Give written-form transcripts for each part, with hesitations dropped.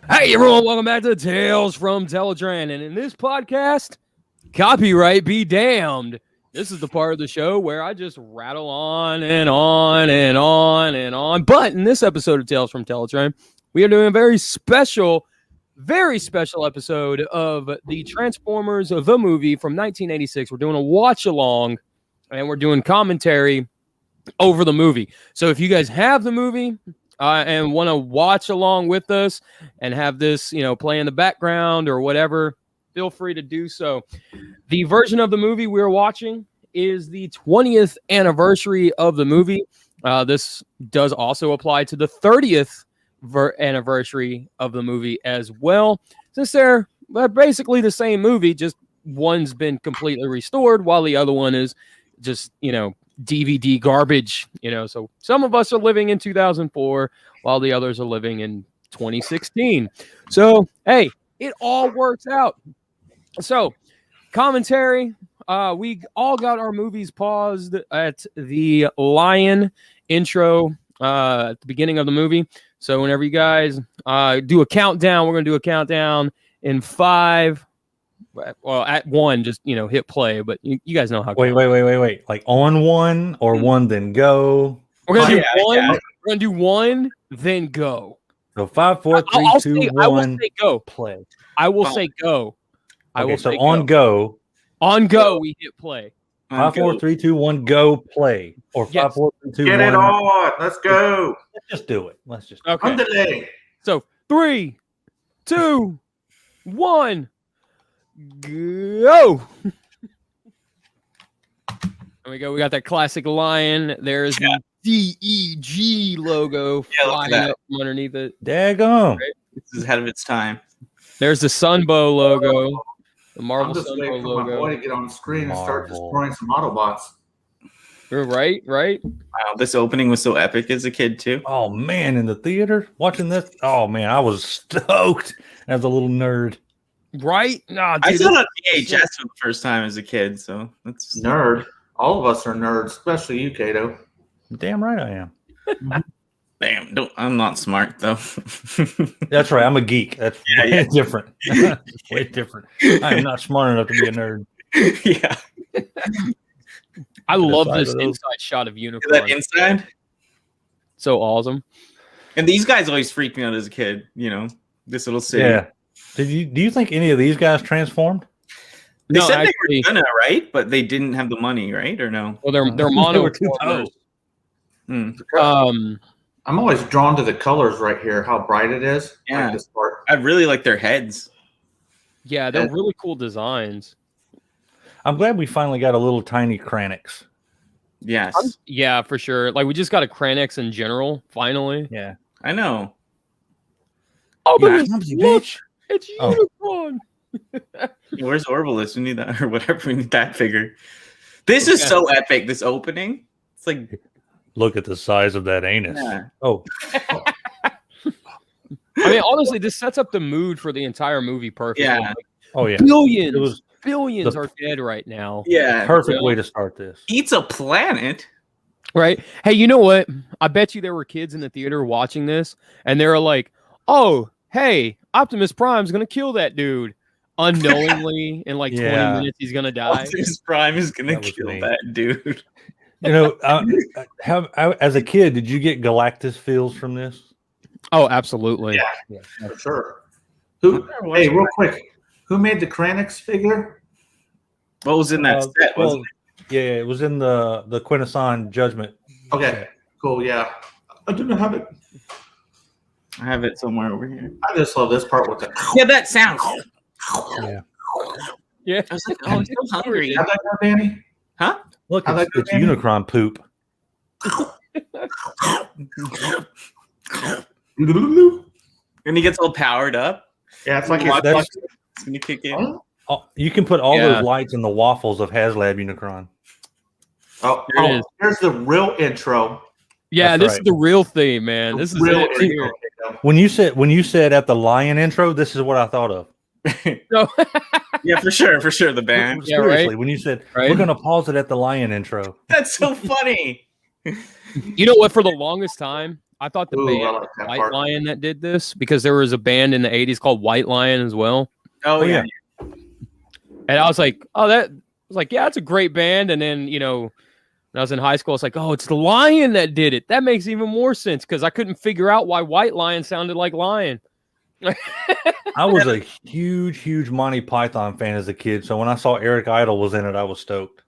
Hey everyone, welcome back to Tales from Teletraan. And in this podcast, copyright be damned. This is the part of the show where I just rattle on and on and on and on. But in this episode of Tales from Teletraan, we are doing a very special episode of the Transfomers the Movie from 1986. We're doing a watch along and we're doing commentary over the movie. So if you guys have the movie and want to watch along with us and have this, play in the background or whatever, feel free to do so. The version of the movie we're watching is the 20th anniversary of the movie. This does also apply to the 30th anniversary of the movie as well, since they're basically the same movie, just one's been completely restored while the other one is just, DVD garbage, so some of us are living in 2004 while the others are living in 2016. So, hey, it all works out. So, commentary, we all got our movies paused at the lion intro at the beginning of the movie. So, whenever you guys do a countdown, we're going to do a countdown in 5. Well, at 1, just hit play. But you guys know how. Wait! Like on 1 or 1 then go. We're gonna do 1. Yeah. We're gonna do 1, then go. So 5, 4, 3, 2, 1. I will say go. Play. I will say go. I will so say on go. On go, we hit play. 5, 4, 3, 2, 1, go. Play. Or 5, 4, 3, 2, 1. Get it on. Let's go. Let's just do it. Okay. Underlay. So 3, 2, 1. Go. There we go. We got that classic lion. There's the DEG logo flying up from underneath it. Daggone. Right? This is ahead of its time. There's the Sunbow logo. The Marvel I'm just Sunbow waiting for logo. my boy to get on the screen and start destroying some Autobots. Right. Wow, this opening was so epic as a kid too. Oh man, in the theater watching this. Oh man, I was stoked as a little nerd. Right? Nah, I saw it on VHS for the first time as a kid, so that's nerd. All of us are nerds, especially you, Kato. Damn right I am. Damn, I'm not smart though. That's right. I'm a geek. That's different. Way different. I'm not smart enough to be a nerd. Yeah. I love this inside shot of Unicorn. That inside? So awesome. And these guys always freaked me out as a kid, this little city. Yeah. Do you think any of these guys transformed? They said they were gonna, right? But they didn't have the money, right? Or no? Well, they're mono. I'm always drawn to the colors right here, how bright it is. Yeah. Like this part. I really like their heads. Yeah, they're really cool designs. I'm glad we finally got a little tiny Kranix. Yes. Yeah, for sure. Like we just got a Kranix in general, finally. Yeah. I know. Oh, but bitch. It's Unicorn. Where's Orbalist? We need that or whatever. We need that figure. This is so epic. This opening. It's like, look at the size of that anus. Yeah. Oh. I mean, honestly, this sets up the mood for the entire movie perfectly. Yeah. Like, Oh yeah. Billions are dead right now. Yeah. Perfect way to start this. Eats a planet. Right. Hey, you know what? I bet you there were kids in the theater watching this, and they were like, "Oh, hey, Optimus Prime's gonna kill that dude." Unknowingly, in like 20 minutes, he's gonna die. Optimus Prime is gonna kill that dude. As a kid, did you get Galactus feels from this? Oh, absolutely. Yeah, for sure. Hey, real quick, who made the Kranix figure? What was in that set? Wasn't it? Yeah, it was in the Quintesson Judgment. Okay, cool. Yeah, I didn't have it. I have it somewhere over here. I just love this part with the. Yeah, that sound. Yeah. I was like, oh, I'm so hungry. How'd that go, Danny? Huh? Look, it's Unicron poop. And he gets all powered up. Yeah, it's like That's- It's gonna kick in. You can put all Yeah. those lights in the waffles of HasLab Unicron. There it is. Here's the real intro. Yeah, That's this right. is the real thing, man. This is real it. intro. When you said at the lion intro, this is what I thought of. No. Yeah, for sure, the band. Yeah, Seriously, right. when you said Right. we're gonna pause it at the lion intro. That's so funny. You know what? For the longest time, I thought the Ooh, band I like that White part. Lion that did this, because there was a band in the 80s called White Lion as well. Oh yeah. And I was like, yeah, it's a great band. And then, when I was in high school, it's like, oh, it's the Lion that did it. That makes even more sense, because I couldn't figure out why White Lion sounded like Lion. I was a huge Monty Python fan as a kid, so when I saw Eric Idle was in it, I was stoked.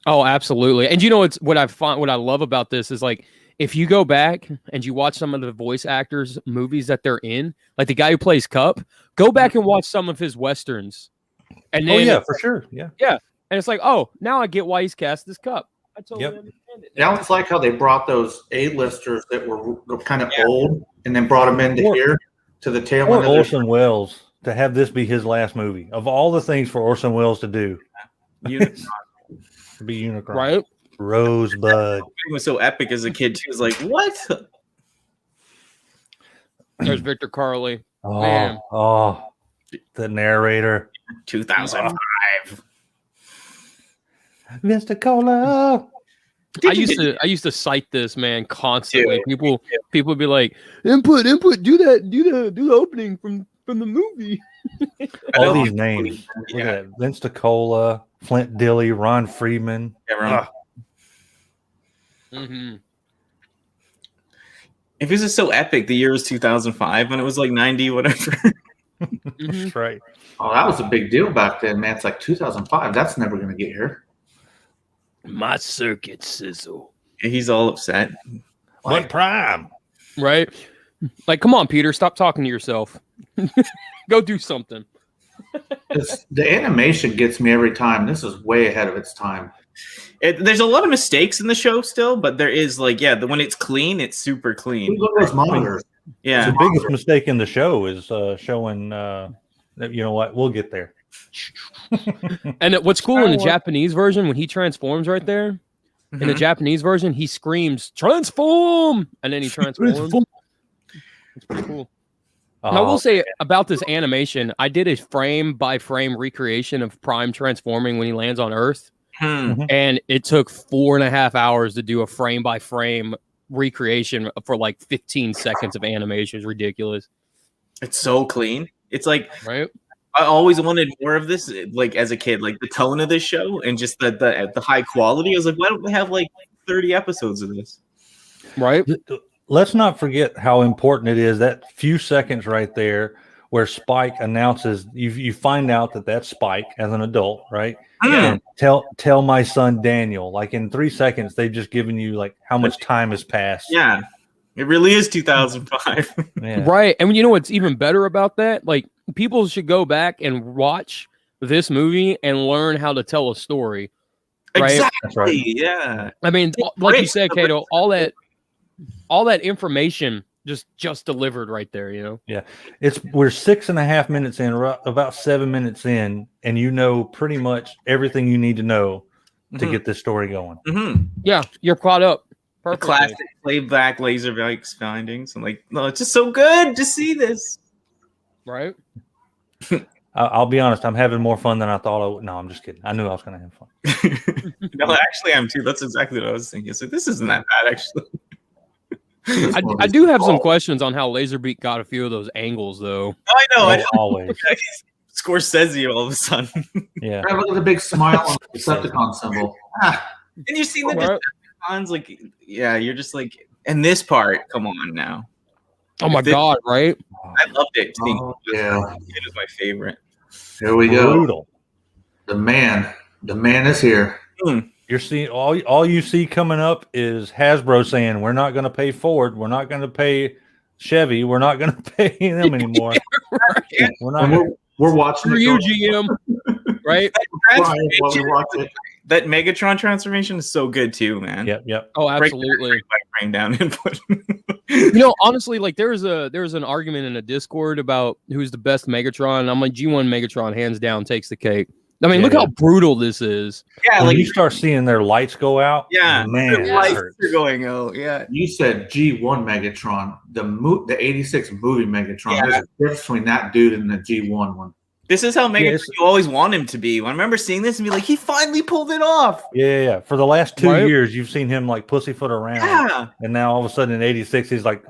Oh, absolutely. And what I love about this is, like, if you go back and you watch some of the voice actors' movies that they're in, like the guy who plays Cup, go back and watch some of his westerns. And then, Oh yeah, for sure. Yeah. and it's like, oh, now I get why he's cast as Cup. I totally Yep. understand it. Now it's like how they brought those A-listers that were kind of old and then brought them into here to the tail Or end of their Orson Welles to have this be his last movie. Of all the things for Orson Welles to do, Unicron. to be Unicron. Right? Rosebud. It was so epic as a kid too. It was like, what? There's Victor Carley. Oh, Man. The narrator. 2005. Mr. Cola. I used to cite this, man, constantly. People would be like, input, do the opening from the movie. All these names. Look at that. Vince DiCola, Flint Dilley, Ron Friedman. Everyone. Mm-hmm. If this is so epic, the year was 2005 when it was like 90, whatever. That's right. Oh, that was a big deal back then, man. It's like 2005. That's never going to get here. My circuit sizzle. He's all upset. What prime? Right? Like, come on, Peter, stop talking to yourself. Go do something. The animation gets me every time. This is way ahead of its time. There's a lot of mistakes in the show still, but there is when it's clean, it's super clean. Look at those monitors. Yeah. The biggest mistake in the show is showing that, you know what? We'll get there. And what's cool in the Japanese version, when he transforms right there, in the Japanese version, he screams, "Transform!" And then he transforms. It's pretty cool. And I will say about this animation, I did a frame-by-frame recreation of Prime transforming when he lands on Earth. And it took 4.5 hours to do a frame-by-frame recreation for like 15 seconds of animation. It's ridiculous. It's so clean. It's like, right? I always wanted more of this, like as a kid, like the tone of this show and just the high quality. I was like, why don't we have like 30 episodes of this? Right. Let's not forget how important it is, that few seconds right there where Spike announces, you find out that that's Spike as an adult, right? And tell my son Daniel. Like in 3 seconds, they've just given you like how much time has passed. Yeah, it really is 2005. Yeah. Right. And you know what's even better about that? Like, people should go back and watch this movie and learn how to tell a story. Right? Exactly. That's right. Yeah. I mean, like you said, Kato, all that information just delivered right there, you know? Yeah. We're 6.5 minutes in, about 7 minutes in, and you know pretty much everything you need to know to get this story going. Yeah, you're caught up. Perfectly. Classic playback Laservikes findings. I'm like, no, it's just so good to see this. Right? I'll be honest, I'm having more fun than I thought I would. No, I'm just kidding. I knew I was going to have fun. No, actually, I'm too. That's exactly what I was thinking. So this isn't that bad, actually. I do have some questions on how Laserbeak got a few of those angles, though. I know. I know. Always. Scorsese all of a sudden. Yeah. Look at the big smile on the Decepticon symbol. And you see the Decepticons, like, yeah, you're just like, and this part, come on now. Oh my God, right? I loved it. Yeah. It was my favorite. Here we go. Brutal. The man is here. You're seeing all you see coming up is Hasbro saying, we're not going to pay Ford. We're not going to pay Chevy. We're not going to pay them anymore. Right. We're watching For you, GM. Right? That Megatron transformation is so good too, man. Yep. Oh, absolutely. brain down input. Honestly, like there was an argument in a Discord about who's the best Megatron. And I'm like, G1 Megatron, hands down, takes the cake. I mean, look how brutal this is. Yeah, when like you start seeing their lights go out. Yeah, man, their lights are going out. Yeah, You said G1 Megatron, the 86 movie Megatron. Yeah. There's a difference between that dude and the G1 one. this is how Megatron you always want him to be. I remember seeing this and be like, he finally pulled it off. Yeah. For the last 2 Right. years, you've seen him like pussyfoot around. Yeah, And now all of a sudden in 86, he's like,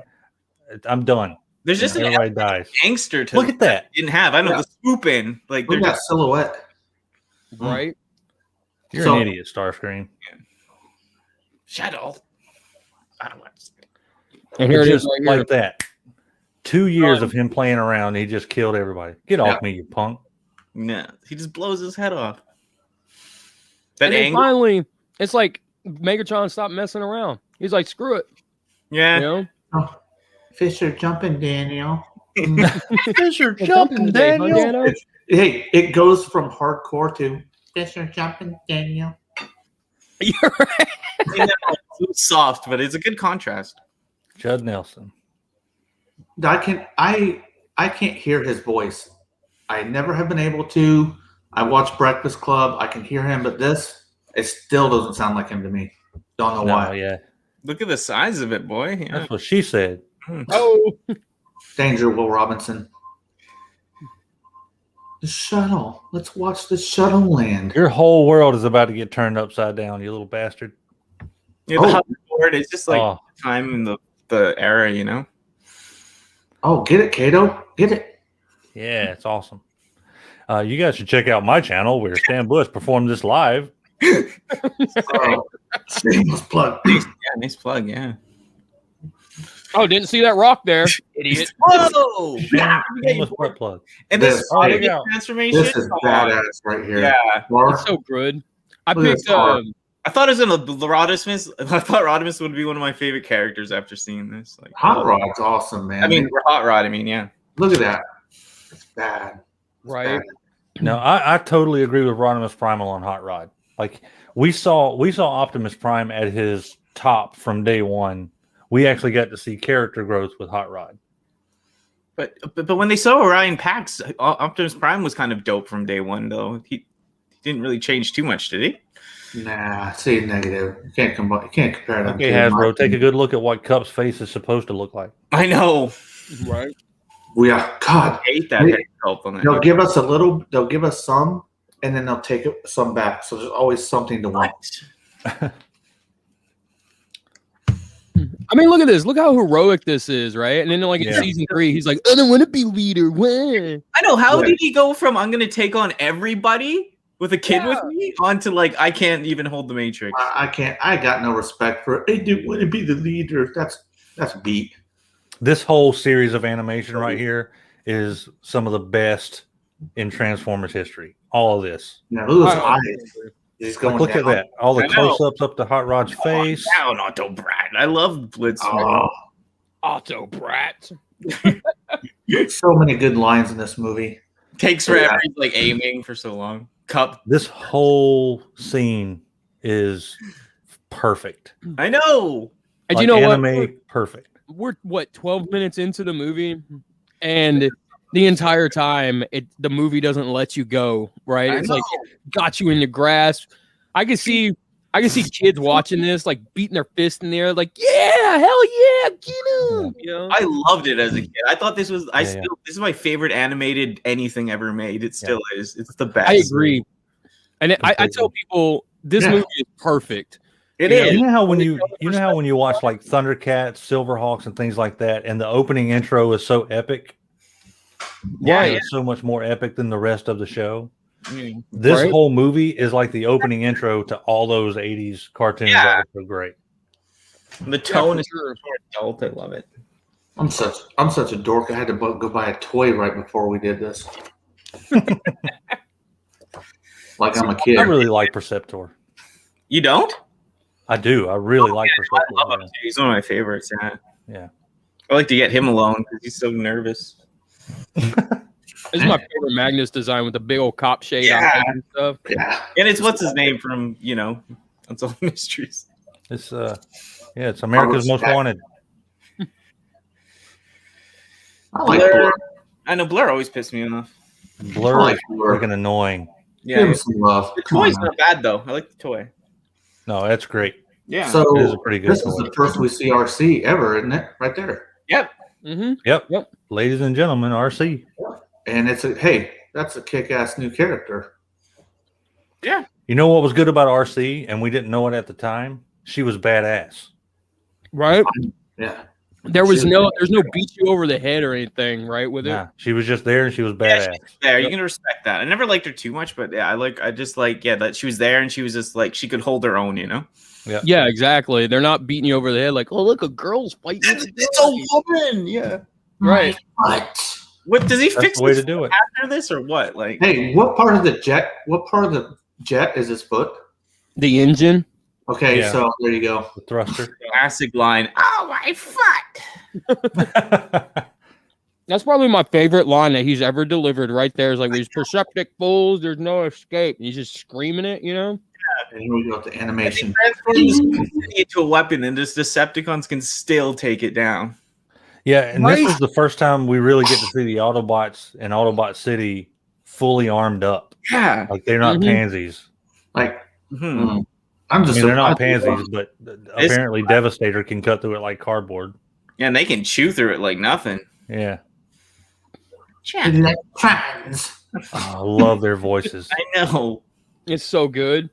I'm done. there's just an Everybody dies. gangster to Look at that. Didn't have. I know Yeah. the swooping. Like Look they're at that silhouette. Right? You're So- an idiot, Starscream. Shadow. I don't want to. And here it is Just right here. like that. 2 years of him playing around, he just killed everybody. Get off Yeah. me, you punk. No, he just blows his head off. That And then angle. finally, it's like Megatron stopped messing around. He's like, screw it. Yeah. You know? Oh, fish are jumping, Daniel. Fish are jumping, Daniel. Hey, it goes from hardcore to fish are jumping, Daniel. You're right. It's soft, but it's a good contrast. Judd Nelson. I can't hear his voice. I never have been able to. I watch Breakfast Club. I can hear him, but it still doesn't sound like him to me. Don't know why. Yeah. Look at the size of it, boy. Yeah. That's what she said. Oh, Danger, Will Robinson. The shuttle. Let's watch the shuttle land. Your whole world is about to get turned upside down, you little bastard. Yeah, the hoverboard is just like Oh. time in the era, you know? Oh, get it, Kato. Get it. Yeah, it's awesome. You guys should check out my channel where Stan Bush performed this live. Oh, shameless plug. Yeah, nice plug, yeah. oh, didn't see that rock there, idiot. Whoa! Shameless butt plug. And this This- check it out. transformation. This is Come on. badass right here. Yeah. Laura, It's so good. I Look at picked this art. I thought it was in Rodimus. I thought Rodimus would be one of my favorite characters after seeing this. Like Hot Rod's awesome, man. I mean, Hot Rod. I mean, yeah. look at that. It's bad. It's Right. bad. No, I totally agree with Rodimus Primal on Hot Rod. Like we saw Optimus Prime at his top from day one. We actually got to see character growth with Hot Rod. But when they saw Orion Pax, Optimus Prime was kind of dope from day one, though. He didn't really change too much, did he? Nah, see negative. You can't compare them. Okay, Hasbro, take a good look at what Cup's face is supposed to look like. I know. Right. God, I hate that Wait. head sculpt on that. they'll give us a little. They'll give us some, and then they'll take some back. So there's always something to want. I mean, look at this. Look how heroic this is, right? And then, like in Yeah. season 3, he's like, "I don't want to be leader." Wah. I know. How Yeah. did he go from I'm going to take on everybody with a kid with me onto like I can't even hold the Matrix? I can't. I got no respect for it. I didn't want to be the leader. That's beat. This whole series of animation right here is some of the best in Transformers history. All of this. Yeah, look at his Oh, eyes. He's going Look down. at that. All the I know. close-ups up to Hot Rod's face. Down, Otto Brat. I love Blitz. Oh, Otto Brat. so many good lines in this movie. Takes forever. He's like aiming for so long. Cup. This whole scene is perfect. I know. And Like you know what? anime, perfect. We're 12 minutes into the movie, and the entire time the movie doesn't let you go, right? I It's know. like got you in the grasp. I can see kids watching this, like beating their fist in the air, like, yeah, hell yeah, get him. You know? I loved it as a kid. I thought this was. Yeah. This is my favorite animated anything ever made. It still is. It's the best. I agree. And I tell people this Yeah. movie is perfect. It Yeah. is. You know how when you watch like Thundercats, Silverhawks, and things like that, and the opening intro is so epic. Yeah, Why it's so much more epic than the rest of the show. Mm. This Right. whole movie is like the opening intro to all those 80s cartoons Yeah. that were so great. The tone Yeah, is for sure. adult. I love it. I'm such a dork. I had to go buy a toy right before we did this. Like I'm a kid. I really like Perceptor. You don't? I do. I really like I love him Perceptor. too. He's one of my favorites. Yeah. Yeah. I like to get him alone because he's so nervous. This is my favorite Magnus design with the big old cop shade on Yeah. it and stuff. Yeah. And it's what's his name from Unsolved Mysteries. It's Yeah, it's America's Most Wanted. I like Blur. I know Blur always pissed me off. Blur like is Blur. freaking annoying. Yeah, Give him some love. the Come on, toy's man. not bad though. I like the toy. No, that's great. Yeah. So It is a pretty good this is toy. the first we see RC ever, isn't it? Right there. Yep. Mm-hmm. Yep. Ladies and gentlemen, RC. And it's that's a kick-ass new character. Yeah. You know what was good about RC, and we didn't know it at the time? She was badass. Right. Yeah. There's no beat you over the head or anything, right? With it. Nah, she was just there and she was Yeah, badass. she's there. You can respect that. I never liked her too much, but yeah, I just like that she was there and she was just like she could hold her own, you know? Yeah. Yeah, exactly. They're not beating you over the head like, oh look, a girl's fighting. It's a woman, yeah. Right. What? What does he That's fix the way this to do it. after this or what? Like Hey, what part of the jet is his foot? The engine. Okay, Yeah. so there you go. The thruster. classic line. Oh my foot. That's probably my favorite line that he's ever delivered right there. Is like these perceptic fools, there's no escape. And he's just screaming it, you know? And here we go with the animation. Transforms into a weapon and this Decepticons can still take it down. Yeah, and Right. this is the first time we really get to see the Autobots in Autobot City fully armed up. Yeah. Like they're not Mhm. pansies. Like, Mhm. I'm I just mean, they're not surprised. pansies, but apparently Devastator can cut through it like cardboard. Yeah, and they can chew through it like nothing. Yeah. Electrons. Oh, I love their voices. I know. It's so good.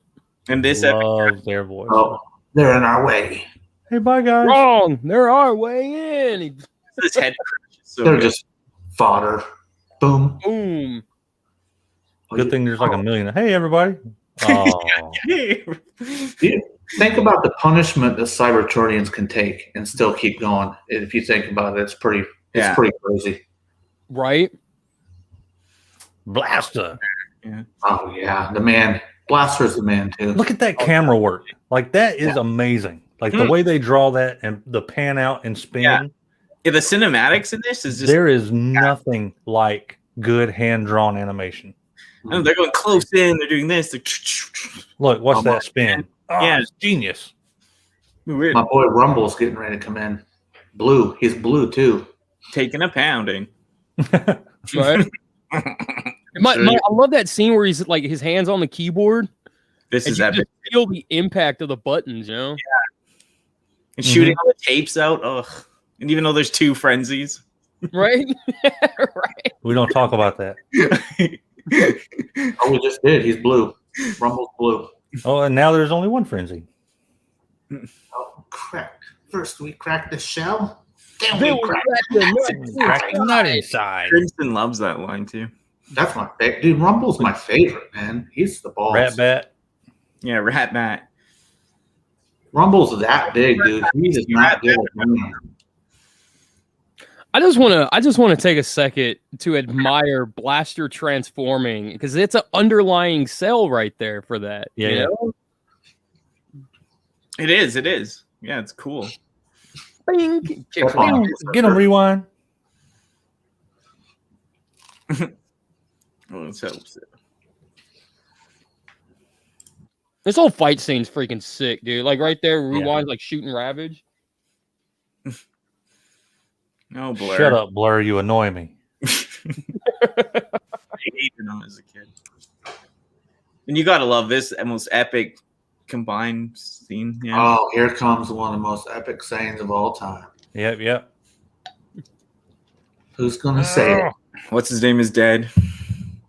And this epic Love their voices. Oh, they're in our way. Hey, bye, guys. Wrong. They're our way in. He, this head so They're good. just fodder. Boom. boom. Good thing there's like a million. Hey, everybody. Oh, Think about the punishment that Cybertronians can take and still keep going. If you think about it, it's pretty crazy. Right? Blaster. Oh yeah, the man. Blaster's the man too. Look at that camera work. Like that is amazing. Like the way they draw that and the pan out and spin. Yeah. Yeah, the cinematics in this is just There is nothing like good hand drawn animation. oh, they're going close in, they're doing this. Look, what's that spin? Oh, Yeah. it's genius. Weird. My boy Rumble's getting ready to come in. Blue. He's blue too. Taking a pounding. Right? I love that scene where he's like his hands on the keyboard. This And is you epic. just feel the impact of the buttons, you know? And shooting all the tapes out. Ugh. And even though there's two frenzies. Right? Right. We don't talk about that. Oh, we just did. He's blue. Rumble's blue. Oh, and now there's only one frenzy. Oh, crack. First we crack the shell. Then Then we we crack. Crack the nut inside. Crimson loves that line too. That's my favorite. Dude, Rumble's my favorite, man. He's the boss. Rat bat. Yeah, Rat Bat. Rumble's that big, dude. He is not good at running. I just want to take a second to admire Blaster transforming because it's an underlying cell right there for that. Yeah, you yeah. know? It is. Yeah, it's cool. Bing. Come on. Get him rewind. Oh, so This whole fight scene's freaking sick, dude. Like right there, rewind like shooting Ravage. no Blur. Shut up, Blur. You annoy me. I hated him as a kid. And you gotta love this most epic combined scene. Yeah. Oh, here comes one of the most epic sayings of all time. Yep. Who's gonna say it? What's his name is dead.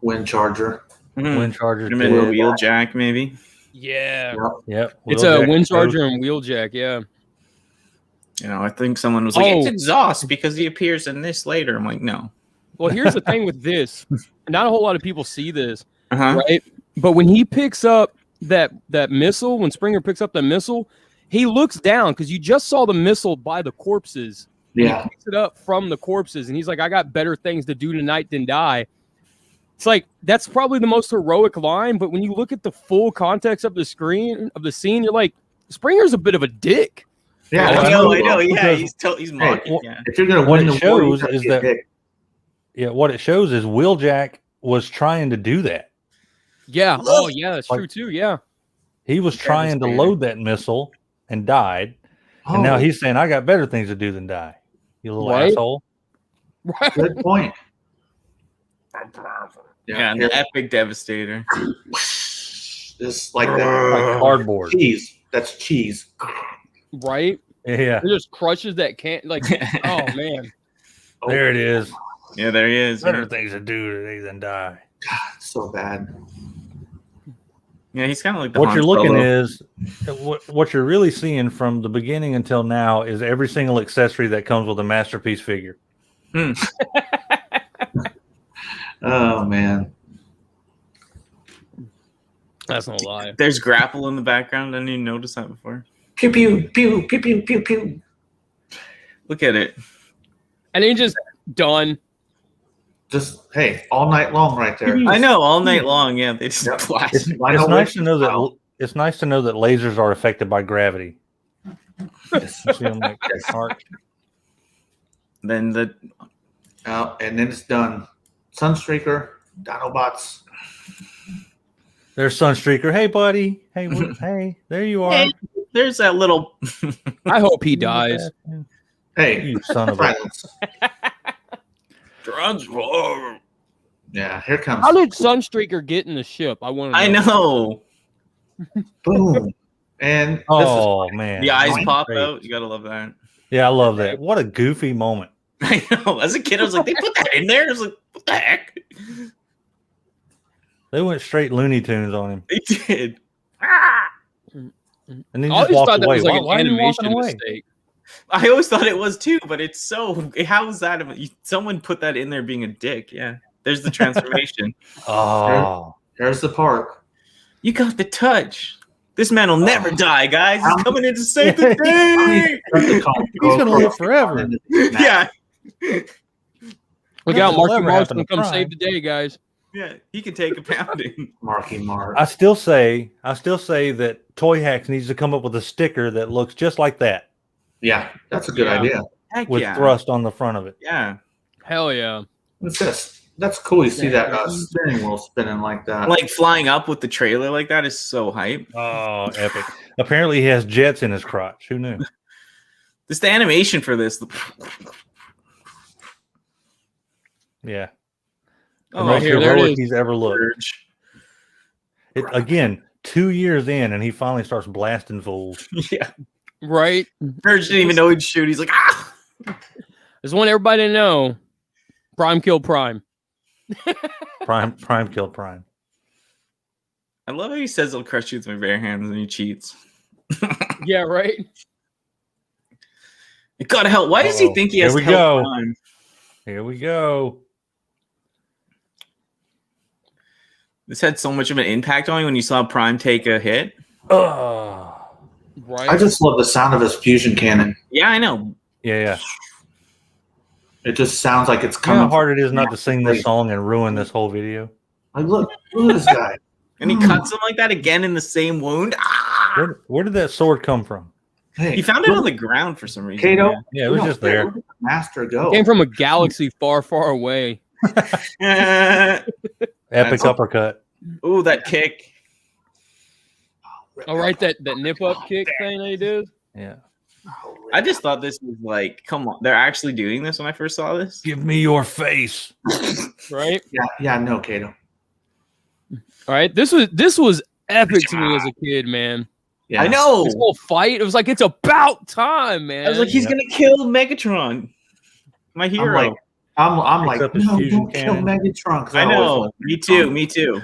Wind Charger. Wind charger. Put him in a Wheeljack, maybe. Yeah. Yep. It's a wind charger and wheeljack, yeah. You know, I think someone was like, it's Oh. exhaust because he appears in this later. I'm like, no. Well, here's the thing with this. Not a whole lot of people see this, Uh-huh. right? But when he picks up that missile, when Springer picks up the missile, he looks down because you just saw the missile by the corpses. Yeah. He picks it up from the corpses, and he's like, I got better things to do tonight than die. It's like, that's probably the most heroic line, but when you look at the full context of the scene, you're like, Springer's a bit of a dick. Yeah. I that's know. cool. Yeah, he's mocking. well, yeah. If you're gonna What win it the shows war, you gotta is get that- big. Yeah, what it shows is Wheeljack was trying to do that. Yeah. Oh, yeah, that's Like- true, too. Yeah. He was trying to Devastator. load that missile and died. And now he's saying, I got better things to do than die. You little Right? asshole. Right. Good point. Yeah, an epic devastator. Just like that. Like cardboard. Cheese. That's cheese. Right? Yeah. It just crushes that can like oh man. There it is. Yeah, there he is. Better Yeah. things to do today than die. So bad. Yeah, he's kind of like the What you're Han looking Solo. is, what you're really seeing from the beginning until now is every single accessory that comes with a Masterpiece figure. Oh man. That's no lie. There's grapple in the background. I didn't even notice that before. Pew pew pew pew pew pew pew. Look at it. And then just done. Just hey, all night long right there. I know, all night long. Yeah, they just Yep. blast. It's nice to know that it's nice to know that lasers are affected by gravity. You see them like arc. Then the And then it's done. Sunstreaker, Dinobots. There's Sunstreaker. Hey, buddy. Hey, hey, there you are. Hey, there's that little. I hope he dies. Hey, You son of a. silence. Transform. Yeah, here comes. How did Sunstreaker get in the ship? I want to I know. Boom. And Oh, man. The eyes Mine? pop Great. out. You gotta love that. Yeah, I love that. What a goofy moment. I know. As a kid, I was like, they put that in there. I was like, what the heck? They went straight Looney Tunes on him. They did. And then he I just always walked thought that away. was like Why an are you walking animation away? mistake. I always thought it was too, but it's so. How is that? Someone put that in there being a dick. Yeah. There's the transformation. Oh. Here's the park. You got the touch. This man will never die, guys. He's coming in to save the day. He's going to live forever. Yeah. Look out, Nothing will Marky ever Mark's happen gonna to come Prime. save the day, guys. Yeah. He can take a pounding. Marky Mark. I still say that Toy Hacks needs to come up with a sticker that looks just like that Yeah, that's a good Yeah. idea. Heck with yeah. thrust on the front of it. Yeah. Hell yeah. What's this? That's cool. You see that steering wheel spinning like that. Like flying up with the trailer like that is so hype. Oh, epic. Apparently he has jets in his crotch. Who knew? Just the animation for this. Yeah. The Oh, most here, there it heroic is. he's ever looked. Surge. Again, 2 years in, and he finally starts blasting fools. Yeah. Right? Surge didn't even know he'd shoot. He's like, ah! Just want everybody to know Prime kill Prime. Prime kill Prime. I love how he says he'll crush you with my bare hands and he cheats. Yeah, right? It gotta help. Why does he Uh-oh. think he has Here to we help go. Prime? Here we go. This had so much of an impact on you when you saw Prime take a hit. Oh. Right. I just love the sound of his fusion cannon. Yeah, I know. Yeah. It just sounds like it's You know how coming. hard it is not to sing this song and ruin this whole video? Like, look at this guy. And he cuts him like that again in the same wound. Ah! Where did that sword come from? Hey, He found it on the ground for some reason. Kato. Yeah, it was just there. Master go. Came from a galaxy far, far away. Yeah. Epic uppercut. Ooh, that kick. Oh, right, that nip up kick thing they did. Yeah. I just thought this was like, come on, they're actually doing this when I first saw this. Give me your face. Right? Yeah, no, Kato. All right. This was epic to me as a kid, man. Yeah. I know. This whole fight, it was like it's about time, man. I was like, he's gonna kill Megatron, my hero. I'm Picks like, up his no, fusion don't kill cannon. Megatron. 'cause I know. always Me too. Me too.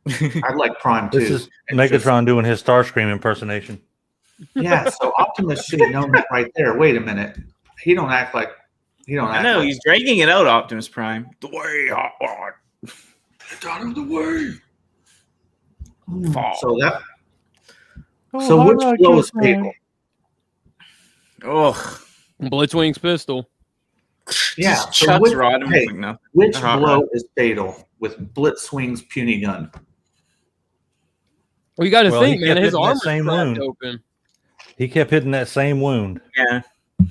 I like Prime too. This is It's Megatron doing his Starscream impersonation. Yeah, so Optimus should have known that right there. Wait a minute. He don't act like I know. He's dragging it out, Optimus Prime. The way, Get out of the way. Fall. So that Oh, so which blow is fatal? Oh, Blitzwing's pistol. Yeah, just so chucks which- Rodimus hey. like nothing. Which Uh-huh. blow is fatal with Blitzwing's puny gun? Well, you got to Well, think, he man. kept His hitting that armor's same cracked wound. open, He kept hitting that same wound. Yeah.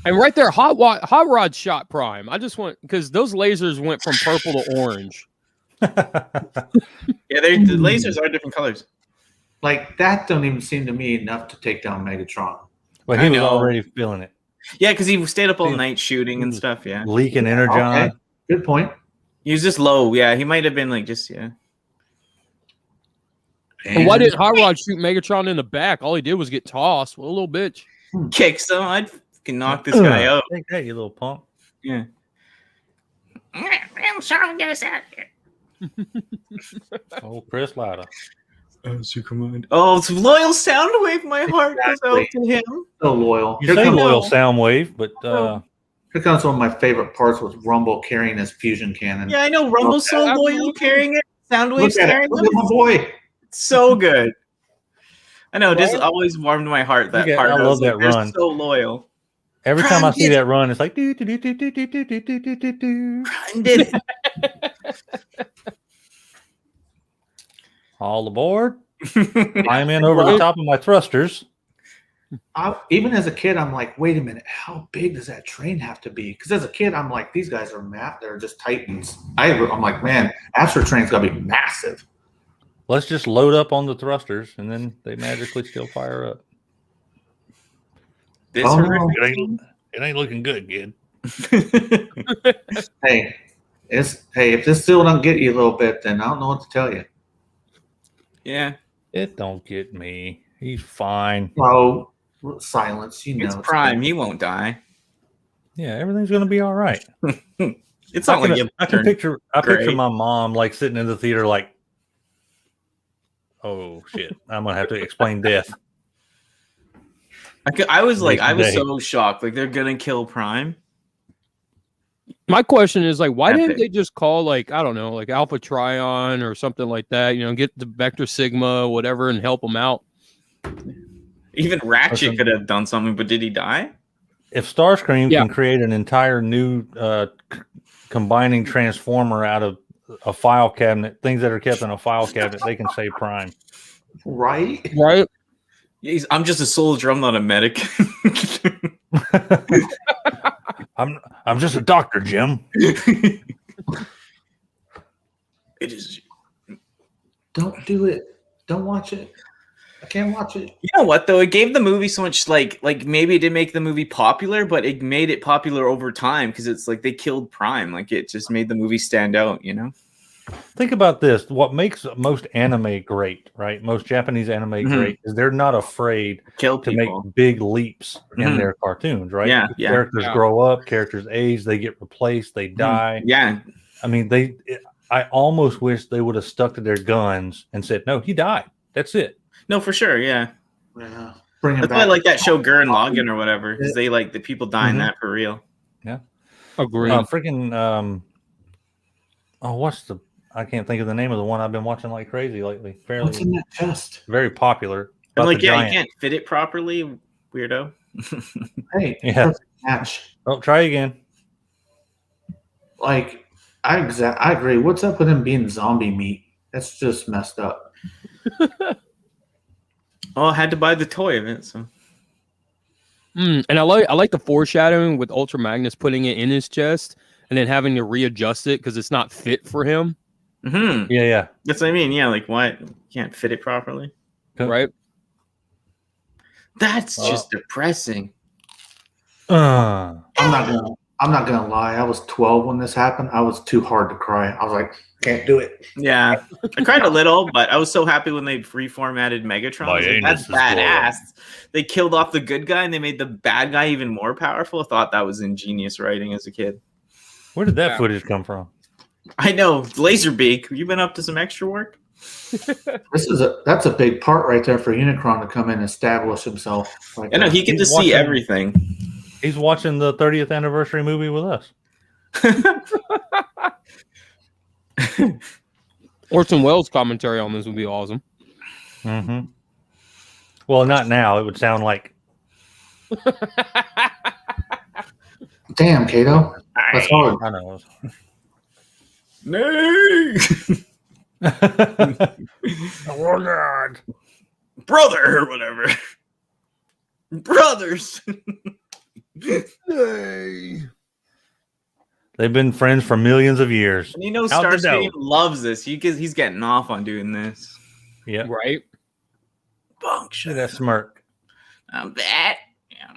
and right there, Hot Rod shot Prime. I just want because those lasers went from purple to orange. Yeah, the lasers are different colors. Like that don't even seem to me enough to take down Megatron. But I he was know. already feeling it. Yeah, because he stayed up all He- night shooting he and was stuff. Yeah, Leaking energon. Okay, good point. he was just low. Yeah, he might have been like just yeah. And why didn't Hot Rod shoot Megatron in the back? All he did was get tossed. What a little bitch. Kicks him? I'd fucking knock this guy out. Take that, you little punk. Yeah. I'm sorry, get us out of here. Oh, Chris Lauda. Oh, Superman. Oh, it's loyal Soundwave. My heart goes out to him. So loyal. You say loyal Soundwave, but Here comes one of my favorite parts with Rumble carrying his fusion cannon. Yeah, I know. Rumble's so loyal carrying it. Soundwave's Look at carrying it. Look at my it. boy. So good. I know. This always warmed my heart. That part. I love that they're run. So loyal. Every time I see Prime that run, it's like do do do do do do do do do do do. Prime did it. All aboard! I'm in over the top of my thrusters. Even as a kid, I'm like, wait a minute, how big does that train have to be? Because as a kid, I'm like, these guys are they're just titans. I'm like, man, Astro Train's got to be massive. Let's just load up on the thrusters, and then they magically still fire up. This Oh, horrific- no. It ain't looking good, kid. Hey, if this still don't get you a little bit, then I don't know what to tell you. Yeah, It don't get me. He's fine. Oh, silence. You know, it's Prime. He won't die. Yeah, everything's gonna be all right. It's not like you I can turn. picture gray. my mom like sitting in the theater like, oh shit, I'm gonna have to explain death. I was like, I was Today. so shocked. Like they're gonna kill Prime. My question is like, why didn't Epic. they just call like, I don't know, like Alpha Trion or something like that, get the Vector Sigma, whatever, and help them out? Even Ratchet Listen. could have done something, but did he die? If Starscream Yeah. can create an entire new combining transformer out of a file cabinet, things that are kept in a file cabinet, they can save Prime. right? Right? I'm just a soldier. I'm not a medic. I'm just a doctor, Jim. It is. Don't do it. Don't watch it. I can't watch it. You know what though? It gave the movie so much like maybe it didn't make the movie popular, but it made it popular over time because it's like they killed Prime. Like it just made the movie stand out. Think about this. What makes most anime great, right? Most Japanese anime great is they're not afraid Kill to people. make big leaps in Mhm. their cartoons, right? Yeah, yeah. Characters Yeah. grow up, characters age, they get replaced, they die. Yeah. I mean, I almost wish they would have stuck to their guns and said, "No, he died. That's it." No, for sure. Yeah. Yeah. Bring it That's back. why I like that show Gurren Lagann or whatever because they like the people dying Mhm. that for real. Agree. Freaking I can't think of the name of the one I've been watching like crazy lately. What's Fairly in that chest? very popular. I'm About like, the yeah, giant. you can't fit it properly, weirdo. Hey, Yeah. perfect match. Oh, try again. Like, I agree. What's up with him being zombie meat? That's just messed up. Oh, I had to buy the toy of it. So And I like the foreshadowing with Ultra Magnus putting it in his chest and then having to readjust it because it's not fit for him. Yeah. That's what I mean. Yeah, like what? You can't fit it properly. Okay. Right? That's just depressing. I'm not gonna lie. I was 12 when this happened. I was too hard to cry. I was like, can't do it. Yeah, I cried a little, but I was so happy when they reformatted Megatron. I was like, that's badass. They killed off the good guy and they made the bad guy even more powerful. I thought that was ingenious writing as a kid. Where did that Yeah. footage come from? I know, Laserbeak. You been up to some extra work? That's a big part right there for Unicron to come in and establish himself. Like I know that. he get to He's see watching- everything. He's watching the 30th anniversary movie with us. Orson Welles commentary on this would be awesome. Mm-hmm. Well, not now. It would sound like Damn, Kato. That's hard. I know. Nay! Oh, Brother or whatever. Brothers. They've been friends for millions of years. And you know Out the Starscream door. loves this. He's getting off on doing this. Yeah. Right? Look at that smirk. I'm bet. Yeah.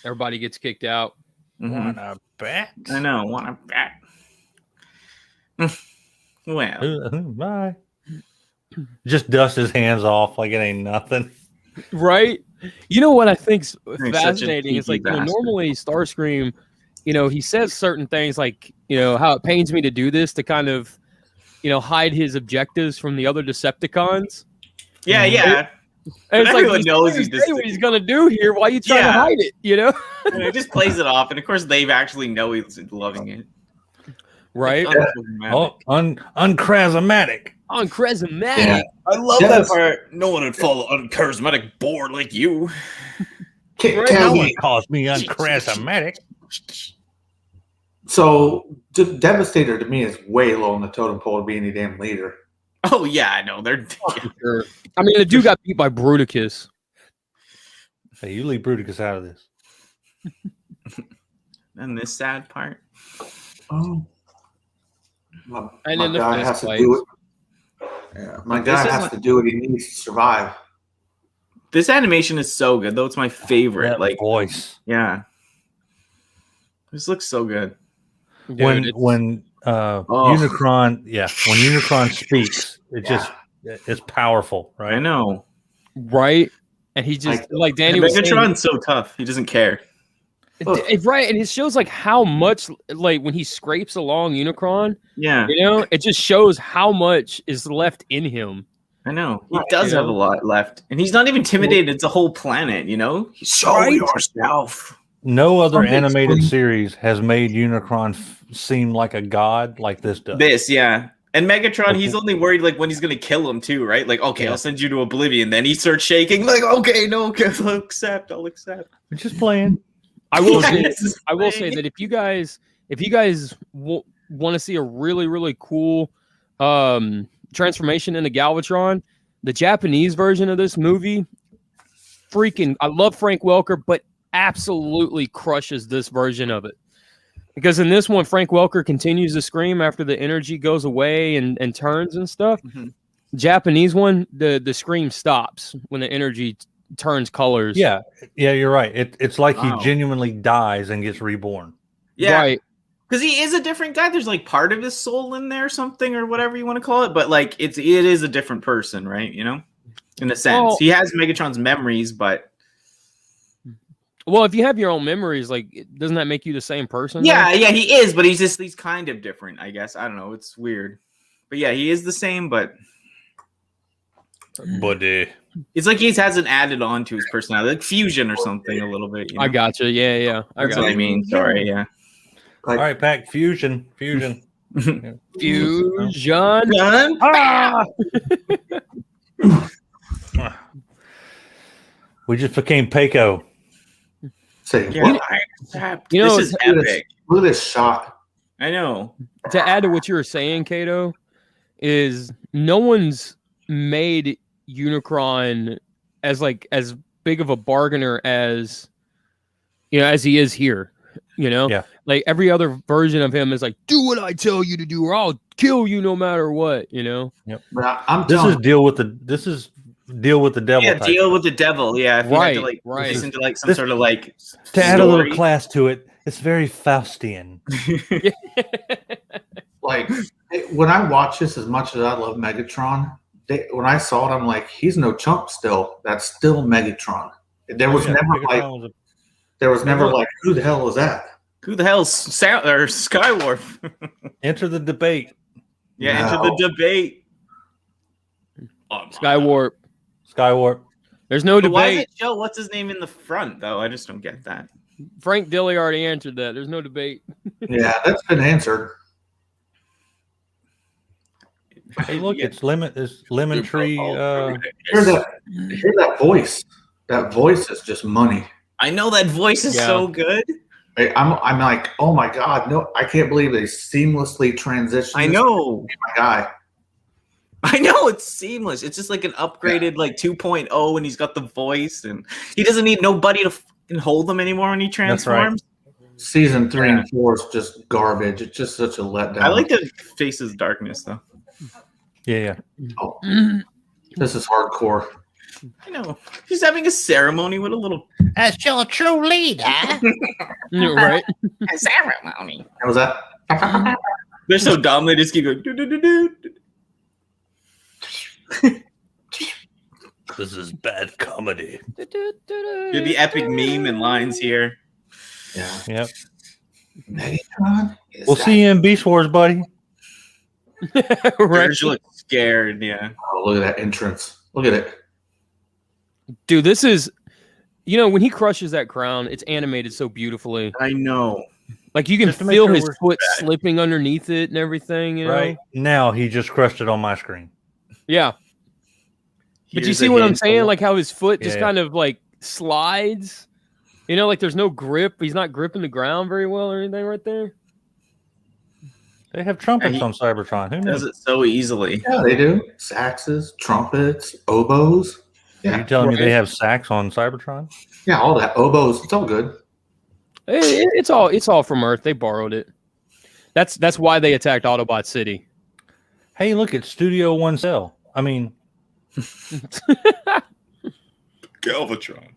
Everybody gets kicked out. Wanna bet? I know. Wanna bet? Well, Bye. Just dust his hands off like it ain't nothing. Right? You know what I think's such a fascinating is like, cheeky bastard. normally Starscream, he says certain things like, how it pains me to do this to kind of, hide his objectives from the other Decepticons. yeah. And it's Everyone like, knows he's he's what he's gonna do here. Why are you trying to hide it? He just plays it off, and of course they actually know he's loving it. Right? Uncharismatic. Uncharismatic. Yeah. I love that part. No one would follow uncharismatic board like you. Can't No tell one me. calls me uncharismatic. So Devastator to me is way low on the totem pole to be any damn leader. Oh yeah, I know. They're Sure. I mean, the dude got beat by Bruticus. Hey, you leave Bruticus out of this. and this sad part. Oh. And My then the guy fist has to fights. do it. Yeah, my This guy is has like- to do what he needs to survive. This animation is so good, though. It's my favorite. That Like, voice. yeah, this looks so good. Dude, When Unicron speaks, it's powerful, I right? know. right? And he just like Danny And was saying, Megatron's so tough. He doesn't care. right? And it shows like how much, like when he scrapes along Unicron, Yeah, it just shows how much is left in him. I know. He does have a lot left, and he's not even intimidated. It's a whole planet. Show yourself. No other Something animated explain- series has made Unicron seem like a god like this does. And Megatron, he's only worried like when he's gonna kill him too, right? Like, okay, I'll send you to oblivion. Then he starts shaking, like, okay, no, okay, I'll accept. We're just playing. I will say, Yes. that if you guys want to see a really, really cool transformation into Galvatron, the Japanese version of this movie, I love Frank Welker, but absolutely crushes this version of it. Because in this one, Frank Welker continues to scream after the energy goes away and turns and stuff. Mhm. Japanese one, the scream stops when the energy turns colors. Yeah, you're right. It's like Wow. he genuinely dies and gets reborn. Yeah, Right. because he is a different guy. There's like part of his soul in there, something or whatever you want to call it. But like, it is a different person, right? In a sense, Well- he has Megatron's memories, but Well, if you have your own memories, like, doesn't that make you the same person? yeah, he is. But he's kind of different, I guess. I don't know. It's weird, but yeah, he is the same, but. But It's like he hasn't added on to his personality, like fusion or something a little bit. I gotcha. Yeah. That's what I mean. Sorry, yeah. all right, Pack, fusion. Fusion. Ah! We just became Payco. Say, Yeah, what? this is epic. Look at this shot. I know. To add to what you were saying, Kato, is no one's made Unicron as big of a bargainer as as he is here. Yeah. Like every other version of him is like, do what I tell you to do, or I'll kill you no matter what. But I'm This telling is deal with the devil. Yeah, type. deal with the devil. Yeah, if you had to Right. listen to like some sort of like To add a little story. class to it, it's very Faustian. like when I watch this, as much as I love Megatron, when I saw it, I'm like, he's no chump still. That's still Megatron. There was never like, who the hell is that? Who the hell's Skywarp? Enter the debate. Yeah, No. into the debate. Skywarp. Skywarp. There's no But why does debate. it show what's his name in the front though? I just don't get that. Frank Dilly already answered that. There's no debate. Yeah, that's been answered. Hey, look, it's lemon tree. Hear that voice. That voice is just money. I know that voice is so good. I'm like, oh my god, no, I can't believe they seamlessly transitioned. I know. my guy. I know it's seamless. It's just like an upgraded like 2.0, and he's got the voice, and he doesn't need nobody to fucking hold him anymore when he transforms. Season 3 and 4 is just garbage. It's just such a letdown. I like the Face's darkness though. Yeah. This is hardcore. I know. He's having a ceremony with a little. That's your true leader. Right? A ceremony. How was that? They're so dumb. They just keep going. This is bad comedy. You're the epic meme and lines here. Yeah. Yep. Megatron? We'll see you in Beast Wars, buddy. Right. Urge looks scared. Yeah. Oh, look at that entrance. Look at it. Dude, this is, when he crushes that crown, it's animated so beautifully. I know. Like you can Just to make feel sure his we're foot slipping underneath it and everything. You know? Right now, he just crushed it on my screen. Yeah. But you Here's see a what I'm hint. saying? Like how his foot just Yeah. kind of like slides. Like there's no grip. He's not gripping the ground very well or anything right there. They have trumpets he on Cybertron. Who Does knows? it so easily. Yeah, they do. Saxes, trumpets, oboes. Are you telling me they have sax on Cybertron? Yeah, all that. Oboes. It's all good. It's all from Earth. They borrowed it. That's why they attacked Autobot City. Hey, look, it's Studio One Cell. I mean, Galvatron.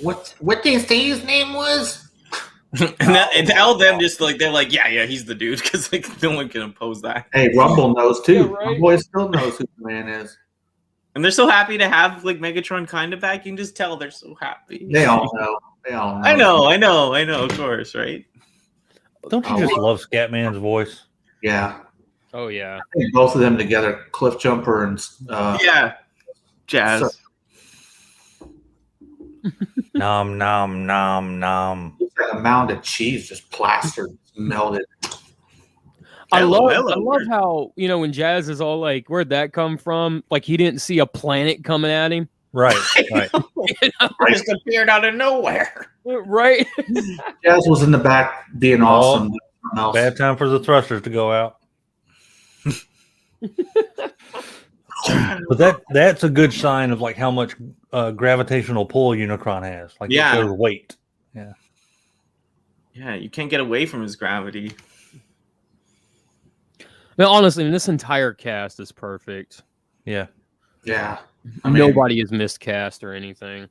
What they say his name was? And tell them just like they're like, yeah, he's the dude because like no one can oppose that. Hey, Rumble knows too. Yeah, right. My boy still knows who the man is. And they're so happy to have like Megatron kind of back. You can just tell they're so happy. They all know. I know. Of course, right? don't you just love Scatman's voice? Yeah. Oh yeah. I think both of them together, Cliff Jumper and Yeah, Jazz. So- Nom nom nom nom. It's like a mound of cheese just plastered, melted. I love Hello. how when Jazz is all like, "Where'd that come from?" Like he didn't see a planet coming at him, Right, right. Just appeared out of nowhere. right? Jazz was in the back being awesome. Nothing else. Bad time for the thrusters to go out. But that's a good sign of like how much gravitational pull Unicron has. Like Yeah. it shows weight. Yeah, you can't get away from his gravity. Now, honestly, this entire cast is perfect. Yeah. Yeah. I mean, Nobody is miscast or anything.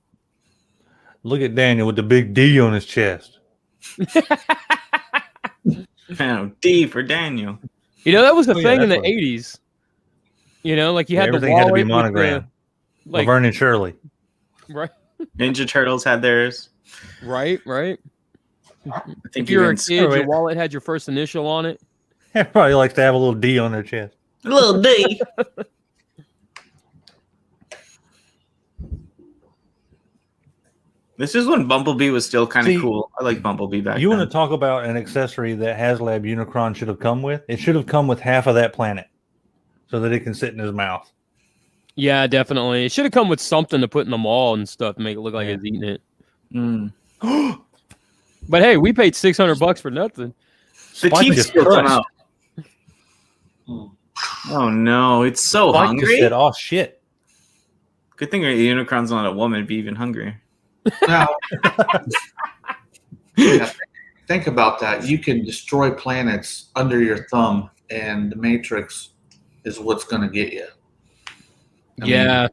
Look at Daniel with the big D on his chest. D for Daniel. That was the Oh, yeah, thing in the that's what- 80s. Like you had the Everything had to be wallet with monogram. like Laverne and Shirley. right, Ninja Turtles had theirs. right. I think If you were a even kid, your wait. wallet had your first initial on it. Everybody likes to have a little D on their chest. little D. This is when Bumblebee was still kind See, of cool. I like Bumblebee back You then. want to talk about an accessory that HasLab Unicron should have come with? It should have come with half of that planet so that it can sit in his mouth. Yeah, definitely. It should have come with something to put in the mall and stuff to make it look like it's eating it. Mm. But hey, we paid $600 for nothing. The Spike teeth just still come crushed. out. Oh no, it's so Spike hungry. just said, "Oh shit!" Good thing Unicron's not a woman, be even hungrier. now, yeah, think about that. You can destroy planets under your thumb, and the Matrix is what's going to get you. I mean, Yeah.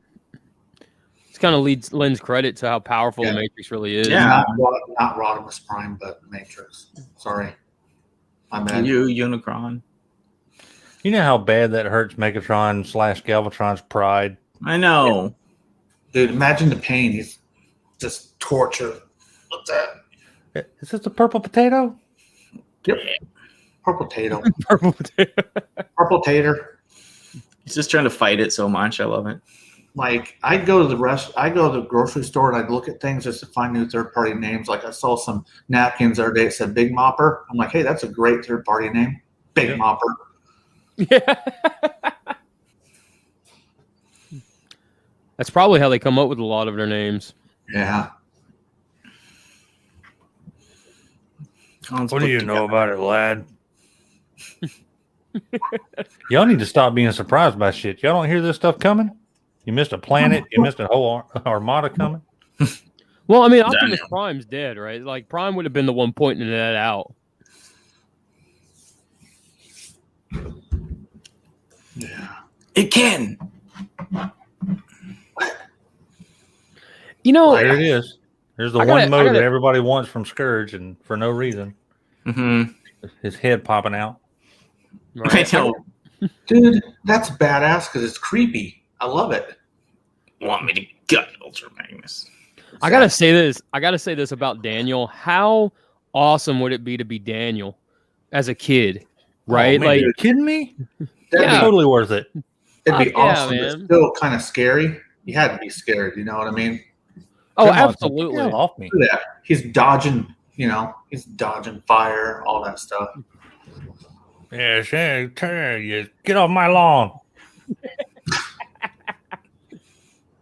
It's kind of lends credit to how powerful Yeah. the Matrix really is. Yeah. not Rodimus Prime, but Matrix. Sorry, my bad. You Unicron. You know how bad that hurts Megatron / Galvatron's pride. I know. Dude, imagine the pain. He's just torture. What's that? Is this a purple potato? Yep. Purple tato. Purple potato. Purple tater. He's just trying to fight it so much. I love it. Like I'd go to the grocery store and I'd look at things just to find new third party names. Like I saw some napkins the other day that said Big Mopper. I'm like, hey, that's a great third party name. Big Yeah. Mopper. Yeah. That's probably how they come up with a lot of their names. Yeah. What do you know about it, lad? Y'all need to stop being surprised by shit. Y'all don't hear this stuff coming? You missed a planet. You missed a whole armada coming. Well, I mean, Optimus Prime's dead, right? Like, Prime would have been the one pointing that out. Yeah. It can. What? You know, There it is. There's the one mode that everybody wants from Scourge, and for no reason. Mm-hmm. His head popping out. Right. I know. Dude, that's badass because it's creepy. I love it. Want me to gut Ultra Magnus? I gotta say this. I gotta say this about Daniel. How awesome would it be to be Daniel as a kid? Right? Oh, man, like, are you kidding me? That'd be Totally worth it. It'd be Fuck yeah, awesome. man. But still kind of scary. You had to be scared. You know what I mean? oh, Come on, absolutely. get the hell off me. Look at that. He's dodging. You know, he's dodging fire, all that stuff. Yes, yeah, turn you. Get off my lawn.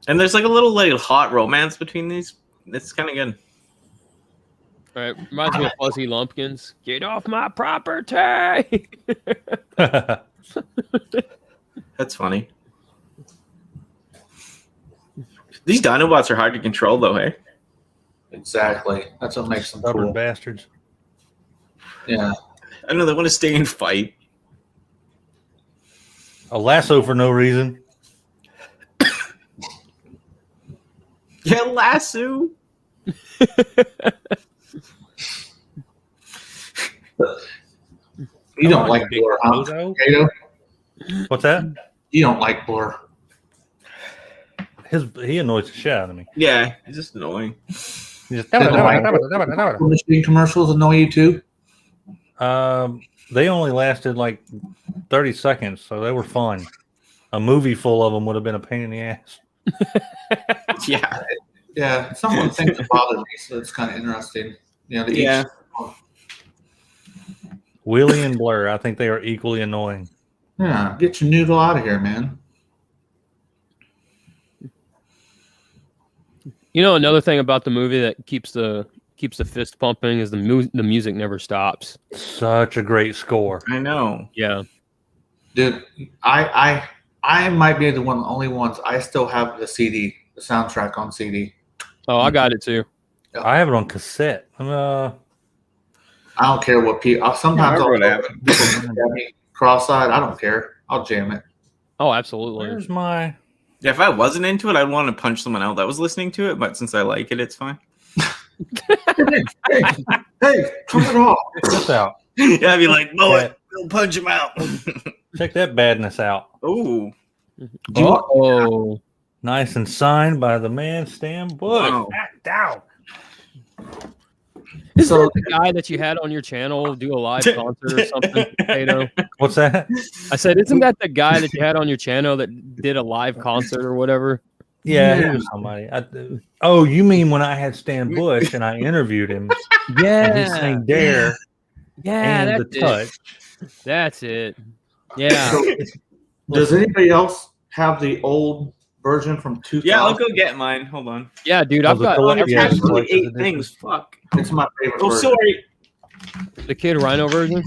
And there's like a little like hot romance between these. It's kind of good. All right, reminds me of Fuzzy Lumpkins. Get off my property. That's funny. These Dinobots are hard to control, though. Hey, Exactly. That's what makes them Stubborn cool. bastards. Yeah. I know they want to stay and fight. A lasso for no reason. Yeah, lasso. You don't like Blur, huh? Kato? What's that? You don't like Blur. He annoys the shit out of me. Yeah, it's just annoying. He just, Machine commercials annoy you too? they only lasted like 30 seconds, so they were fun. A movie full of them would have been a pain in the ass. Yeah. Yeah, some of the things that bother me, so it's kind of interesting. You know, Yeah. Wheelie and Blur, I think they are equally annoying. Yeah, get your noodle out of here, man. You know, another thing about the movie that keeps the fist pumping is the music never stops. Such a great score. I know. Yeah. Dude, I might be the only ones. I still have the CD, the soundtrack on CD. Oh, I got it too. I have it on cassette. I don't care what people. Sometimes Yeah, I I'll remember go cross-eyed. I don't care. I'll jam it. Oh, absolutely. Where's my... Yeah, if I wasn't into it, I'd want to punch someone out that was listening to it. But since I like it, it's fine. hey, turn it off. Check this out. Yeah, I'd be like, "Mow it, we'll punch him out." Check that badness out. Ooh, Oh, Nice and signed by the man Stan Bush. Wow. Act out. is that the guy that you had on your channel do a live concert or something, Kato? What's that? I said, isn't that the guy that you had on your channel that did a live concert or whatever? Yeah, he was somebody. Oh, you mean when I had Stan Bush and I interviewed him? And he sang Dare Yeah, and that's The Touch. That's it. Yeah. So, does anybody else have the old version from 2000? yeah, I'll go get mine. Hold on. Yeah, dude, Oh, I've the got collector- It's yeah, actually collector's 8 edition. things. Fuck. It's my favorite Oh, version. sorry. the Kid Rhino version.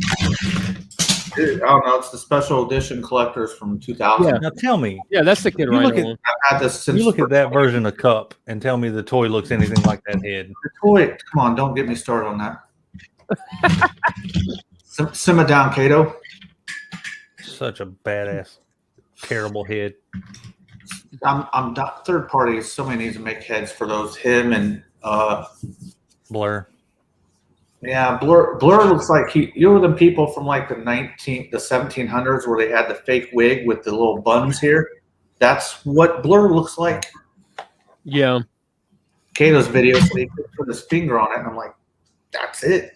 I don't know. It's the special edition collectors from 2000. Yeah. Now tell me, Yeah, that's the Kid You Rhino look at- one. I've had this since you look at that version of Cup and tell me the toy looks anything like that head. the toy. Come on, don't get me started on that. Simmer down, Kato. Such a badass, terrible head. I'm third party. Somebody needs to make heads for those. Him and Blur. yeah, Blur looks like you know the people from like the 1700s where they had the fake wig with the little buns here. That's what Blur looks like. Yeah. Kato's video, so he put his finger on it, and I'm like, that's it.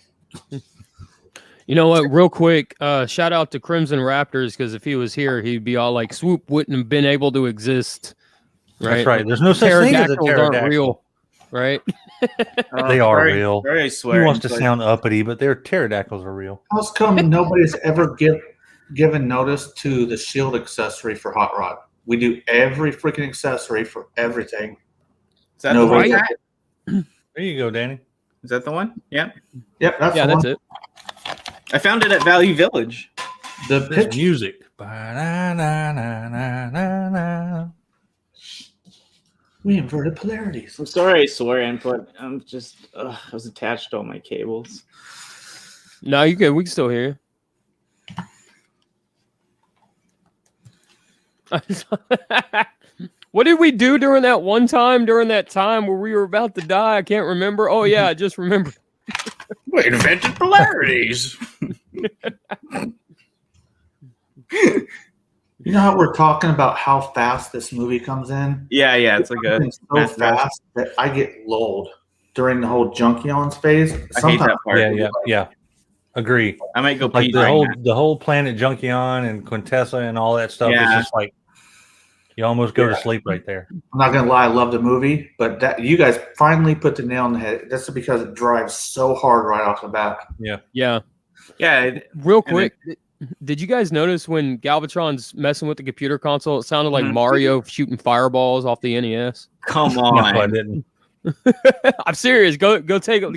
You know what? Real quick, shout out to Crimson Raptors, because if he was here, he'd be all like, "Swoop wouldn't have been able to exist." Right? That's right. There's no such thing as a Pterodactyls aren't pterodactyl. real, right? They are very, real. Very He swear. wants to sound uppity, but their pterodactyls are real. How's come nobody's ever given notice to the shield accessory for Hot Rod? We do every freaking accessory for everything. Is that No, the one? right? There you go, Danny. Is that the one? Yeah. Yep, that's Yeah, the that's one. it. I found it at Value Village. The This picture. music. Ba-na-na-na-na-na-na. We inverted polarities. I'm sorry I swore input. I'm just, I was attached to all my cables. No, you good. We can still hear you. What did we do during that one time? During that time where we were about to die, I can't remember. Oh yeah, I just remember. We invented polarities. You know how we're talking about how fast this movie comes in? Yeah, it's like a so fast that I get lulled during the whole Junkions phase. I hate that part. Yeah. Agree. I might go Like pee the whole planet Junkion and Quintessa and all that stuff is just like you almost go to sleep right there. I'm not gonna lie, I love the movie, but that you guys finally put the nail on the head. That's because it drives so hard right off the bat. Yeah. Real quick, did you guys notice when Galvatron's messing with the computer console? It sounded like Mario shooting fireballs off the NES. Come on, no, I didn't. I'm serious. Go take a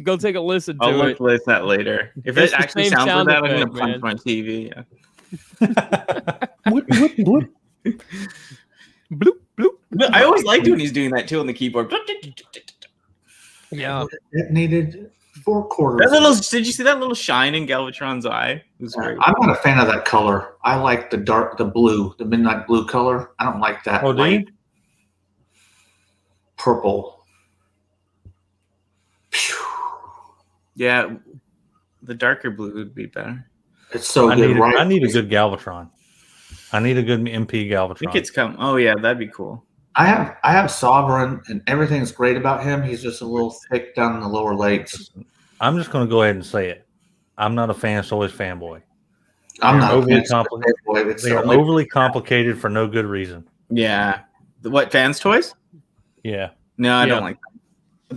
listen to I'll it. look at that later. If it actually sounds like that, I'm gonna punch my TV. Bloop, bloop. I always liked when he's doing that too on the keyboard. Yeah, it needed 4 quarters. Did you see that little shine in Galvatron's eye? It was great. I'm not a fan of that color. I like the blue, the midnight blue color. I don't like that light purple. Yeah, the darker blue would be better. It's so good, right? I need a good Galvatron. I need a good MP Galvatron. I think it's coming. Oh yeah, that'd be cool. I have Sovereign, and everything's great about him. He's just a little thick down in the lower legs. I'm just going to go ahead and say it. I'm not a fan. It's always fanboy. I'm not overly complicated. They are overly complicated for no good reason. Yeah. What, Fans Toys? Yeah. No, I don't like them.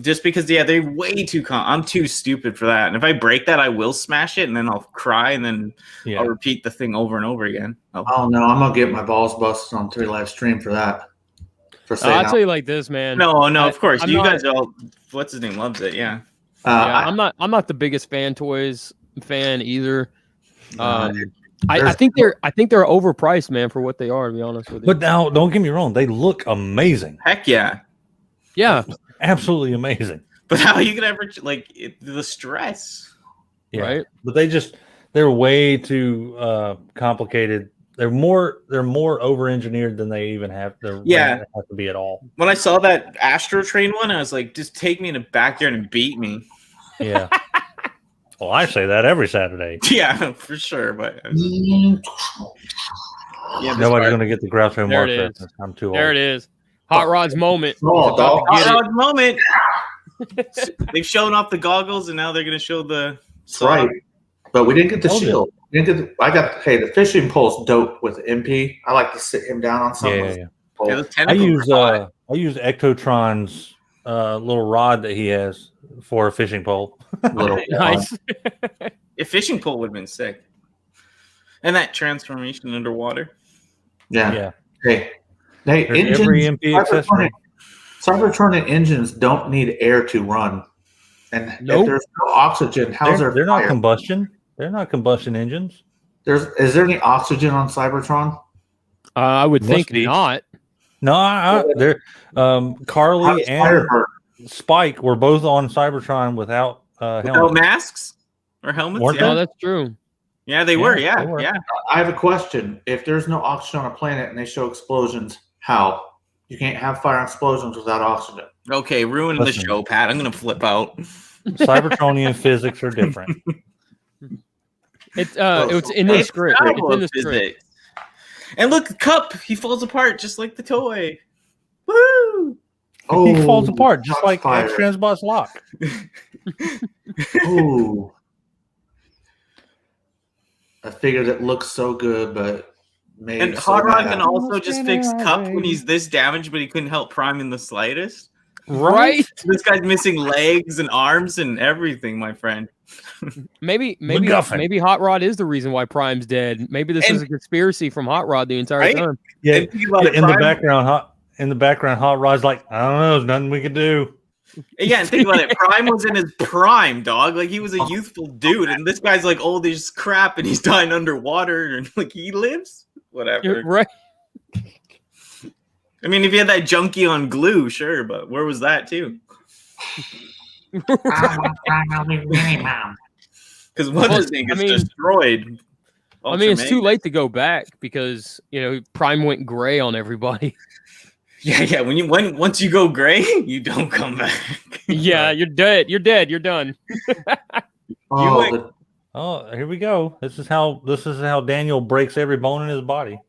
Just because, they're way too I'm too stupid for that. And if I break that, I will smash it, and then I'll cry, and then I'll repeat the thing over and over again. Oh, no. I'm going to get my balls busted on 3 Live stream for that. I'll tell you like this, man. No, of course. You guys all, what's his name, loves it, yeah. I'm not the biggest Fan Toys fan either. I think they're overpriced, man, for what they are, to be honest with you. But now, don't get me wrong, they look amazing. Heck yeah. Yeah. Absolutely amazing. But how are you gonna ever the stress? Yeah. Right. But they're way too complicated. They're more over-engineered than they even have to be at all. When I saw that Astro Train one, I was like, just take me in the backyard and beat me. Yeah. Well, I say that every Saturday. Yeah, for sure. But nobody's going to get the Groucho Marx reference. I'm too old. There it is. Hot Rod's moment. Hot Rod's moment. They've shown off the goggles, and now they're going to show the. Right. But we didn't get the shield. The fishing pole's dope with MP. I like to sit him down on something. Yeah. I use Ectotron's little rod that he has for a fishing pole. Nice. A fishing pole would have been sick. And that transformation underwater. Yeah. Hey, engines, every MP accessory. Cybertronic engines don't need air to run. And if there's no oxygen, how's they're not combustion? They're not combustion engines. Is there any oxygen on Cybertron? I would think not. No, they're Carly and Spike were both on Cybertron without helmets. Masks or helmets. No, that's true. Yeah, they were. Yeah. I have a question. If there's no oxygen on a planet and they show explosions, how? You can't have fire explosions without oxygen. Okay, ruining the show, Pat. I'm going to flip out. Cybertronian physics are different. It's in the script. It's in the script. And look, Cup, he falls apart just like the toy. Woo! Oh, he falls apart just like Transbot's lock. Ooh. A figure that looks so good, but made and Hot Rod can also just fix Cup when he's this damaged, but he couldn't help Prime in the slightest. Right? This guy's missing legs and arms and everything, my friend. Maybe Hot Rod is the reason why Prime's dead. Maybe this is a conspiracy from Hot Rod the entire time. Yeah, in the background, Hot Rod's like, I don't know, there's nothing we can do. Yeah, and think about it. Prime was in his prime, dog. Like, he was a youthful dude, and this guy's like old as crap, and he's dying underwater, and like he lives. Whatever. You're right. I mean, if you had that junkie on glue, sure, but where was that too? Because one of the things is destroyed. I mean, it's too late to go back because Prime went gray on everybody. Yeah. Once you go gray, you don't come back. Yeah, you're dead. You're dead. You're done. Oh, here we go. This is how Daniel breaks every bone in his body.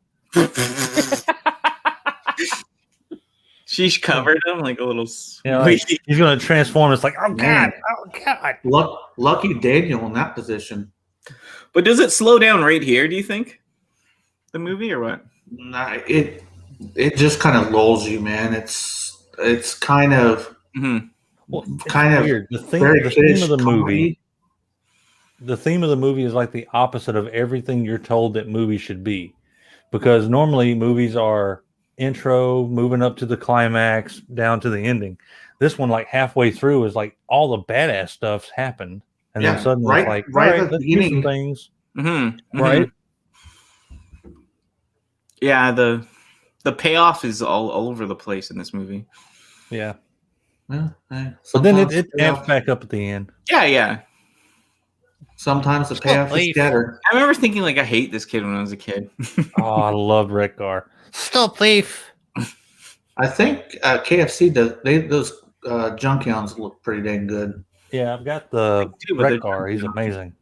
She's covered him like a little. Yeah, like, he's gonna transform. It's like, oh god, Lucky Daniel in that position. But does it slow down right here? Do you think the movie or what? Nah, it just kind of lulls you, man. It's kind of kind of weird. The theme of the movie. The theme of the movie is like the opposite of everything you're told that movies should be, because normally movies are intro, moving up to the climax, down to the ending. This one, like halfway through, is like all the badass stuff's happened, and then suddenly it's like, right at the beginning, things, right? Yeah, the payoff is all over the place in this movie. Yeah, but then it amps back up at the end. Yeah. Sometimes the payoff is scattered. I remember thinking, like, I hate this kid when I was a kid. Oh, I loved Redgar. Stop thief. I think KFC does. Those Junkions look pretty dang good. Yeah, I've got the Redgar. He's amazing.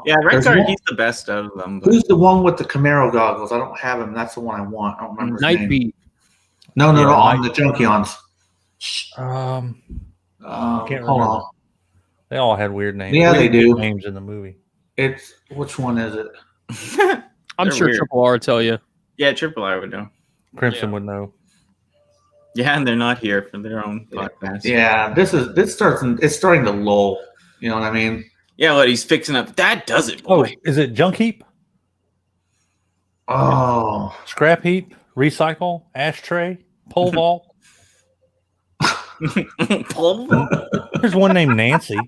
Yeah, Redgar, he's the best out of them. Who's the one with the Camaro goggles? I don't have him. That's the one I want. I don't remember his name. Nightbeat. No, on the Junkions. Can't remember. They all had weird names. Yeah, they do. Names in the movie. It's which one is it? I'm sure weird. Triple R will tell you. Yeah, Triple R would know. Crimson would know. Yeah, and they're not here for their own podcast. Yeah, it's starting to lull. You know what I mean? Yeah, what he's fixing up. That does it, boy. Oh, is it Junk Heap? Oh, Scrap Heap, Recycle, Ashtray, Pole Vault. Pole Vault? There's one named Nancy.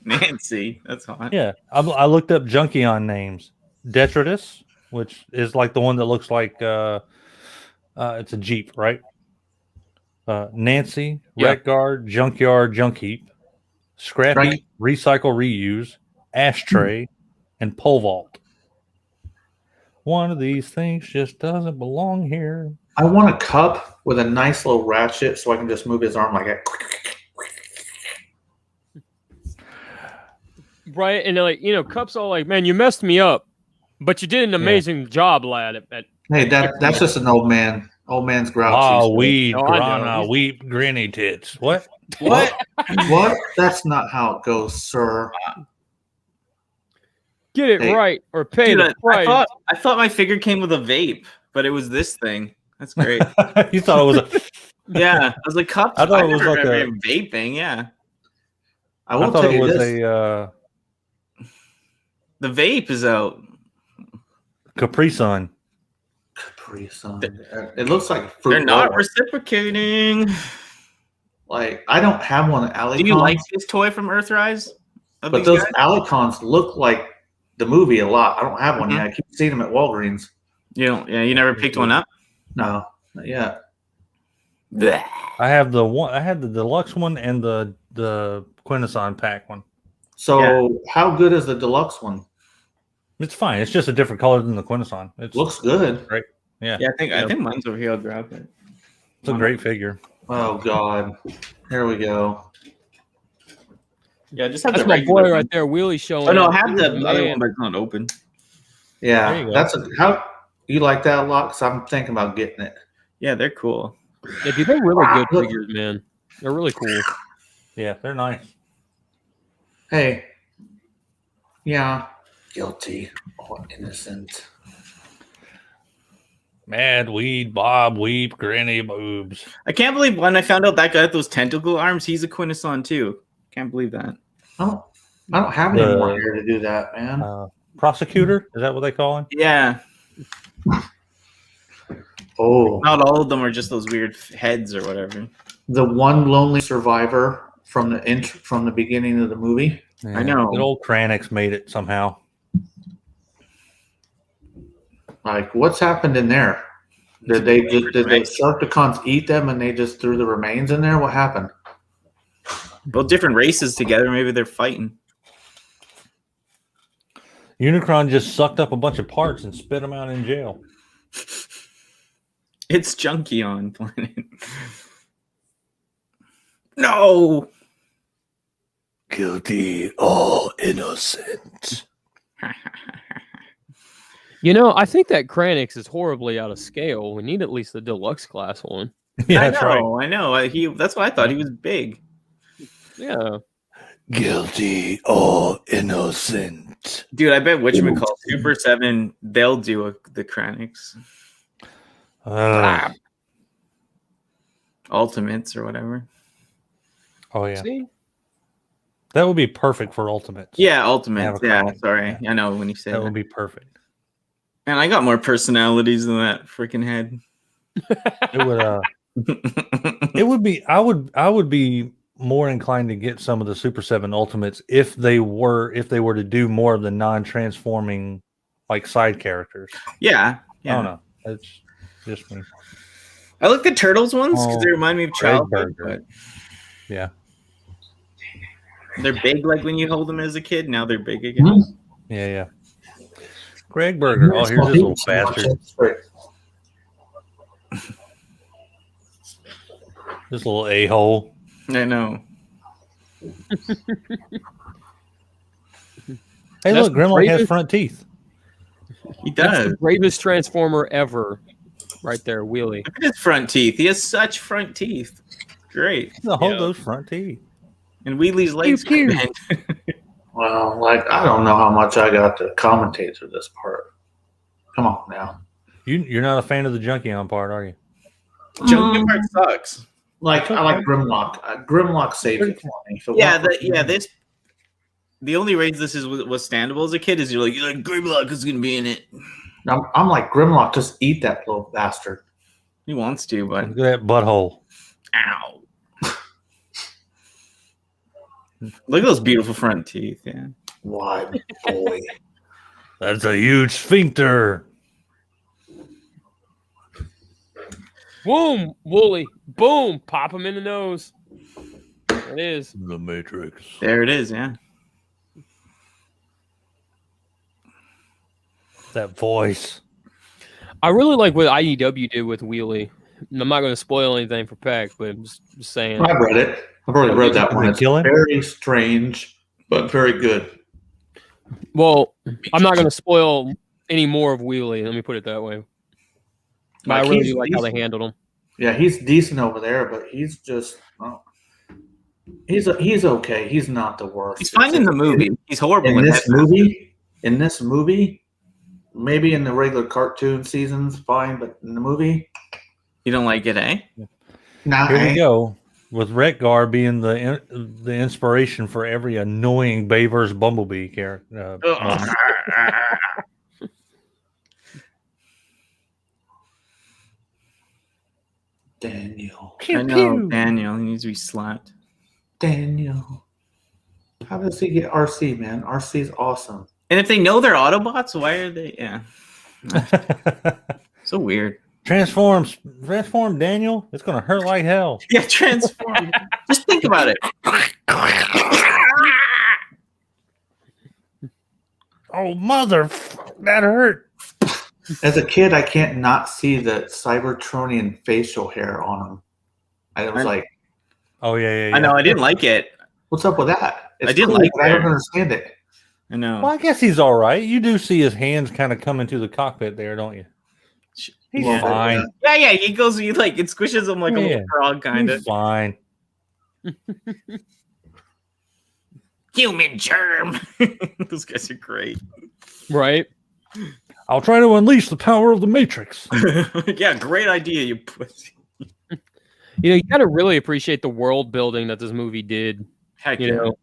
Nancy, that's hot. Yeah, I looked up Junkion names. Detritus, which is like the one that looks like it's a Jeep, right? Nancy, Redguard, Junkyard, Junk Heap, Scrap Heap, Recycle, Reuse, Ashtray, and Pole Vault. One of these things just doesn't belong here. I want a cup with a nice little ratchet so I can just move his arm like that. Right, and like Cup's all like, "Man, you messed me up, but you did an amazing job, lad." Hey, that's just an old man. Old man's grouchy. Oh, weed, grana, weep, granny tits. What? What? That's not how it goes, sir. Get it right or pay the price. I thought my figure came with a vape, but it was this thing. That's great. You thought it was a... Yeah, I was like, Cups. I thought it was like a vaping. Yeah, I thought it was a. The vape is out. Capri Sun. It looks like fruit. They're not reciprocating. Like, I don't have one of Alicons. Do you like this toy from Earthrise? But those Alicons look like the movie a lot. I don't have one yet. I keep seeing them at Walgreens. You never picked one up? No, not yet. Blech. I have the one. I had the deluxe one and the Quintesson pack one. So how good is the deluxe one? It's fine. It's just a different color than the Quintesson. It looks good, right? Yeah. Yeah, I think mine's over here. I'll grab it. It's a great figure. Oh God, here we go. Yeah, just have that's my boy right there, Wheelie showing. Oh no, I have the other one, but it's not open. Yeah, how you like that a lot? Because I'm thinking about getting it. Yeah, they're cool. Yeah, dude, they're really good figures, man. They're really cool. Yeah, they're nice. Hey, yeah, guilty or innocent. Mad weed, Bob, weep, granny boobs. I can't believe when I found out that guy with those tentacle arms, he's a Quintesson too. Can't believe that. Oh, I don't have any more here to do that, man. Prosecutor, is that what they call him? Yeah. Oh, not all of them are just those weird heads or whatever. The one lonely survivor from the beginning of the movie. Yeah, I know. Good old Kranix made it somehow. Like, what's happened in there? Did the Sharkticons eat them and they just threw the remains in there? What happened? Both different races together. Maybe they're fighting. Unicron just sucked up a bunch of parts and spit them out in jail. It's Junkie on planet. No. Guilty or innocent. You know, I think that Kranix is horribly out of scale. We need at least the deluxe class one. Yeah, I that's right. know. I know. That's what I thought. He was big. Yeah. Guilty or innocent. Dude, I bet whatchamacallit Super 7, they'll do the Kranix. Ultimates or whatever. Oh, yeah. See? That would be perfect for Ultimates. Yeah, Ultimates. Yeah, crown. sorry. I know when you say That would be perfect. Man, I got more personalities than that freaking head. It would. It would be. I would be more inclined to get some of the Super 7 Ultimates if they were to do more of the non-transforming like side characters. Yeah. I don't know. It's just me. I like the Turtles ones because they remind me of childhood. But yeah. They're big like when you hold them as a kid. Now they're big again. Yeah. Greg Burger. Oh, here's this little bastard. This little a-hole. I know. Hey, look, Grimlock has front teeth. He does. That's the bravest Transformer ever. Right there, Wheelie. Look at his front teeth. He has such front teeth. Great. Hold those front teeth. And Wheelie's legs. Well, I don't know how much I got to commentate through this part. Come on now. You're not a fan of the Junkion part, are you? Junkion part sucks. I like Grimlock. Grimlock saved it for me. The only reason this was standable as a kid is you're like Grimlock is gonna be in it. I'm like Grimlock, just eat that little bastard. He wants to, but look at that butthole. Ow. Look at those beautiful front teeth, yeah. Why, boy? That's a huge sphincter. Boom, Wooly. Boom, pop him in the nose. There it is. The Matrix. There it is, yeah. That voice. I really like what IDW did with Wheelie. I'm not going to spoil anything for Peck, but I'm just saying. I've read it. I've already read that one. It's very strange, but very good. Well, I'm not going to spoil any more of Wheelie. Let me put it that way. But I really do like how they handled him. Yeah, he's decent over there, but he's just he's okay. He's not the worst. He's fine in the movie. He's horrible in this movie. In this movie, maybe in the regular cartoon seasons, fine, but in the movie, you don't like it, eh? Nah. Here we go with Retgar being the inspiration for every annoying Bay vs. Bumblebee character. Daniel. I know, Daniel. He needs to be slapped. Daniel. How does he get RC, man? RC's awesome. And if they know they're Autobots, why are they? Yeah. So weird. Transform, Daniel. It's going to hurt like hell. Yeah, transform. Just think about it. Oh, mother. That hurt. As a kid, I can't not see the Cybertronian facial hair on him. I was like, oh, yeah. I know. I didn't like it. What's up with that? I didn't like it. I don't understand it. I know. Well, I guess he's all right. You do see his hands kind of come into the cockpit there, don't you? He's fine. Yeah. He goes, it squishes him like a little frog, kind of. He's fine. Human germ. Those guys are great. Right? I'll try to unleash the power of the Matrix. Yeah, great idea, you pussy. You got to really appreciate the world building that this movie did. Heck you know,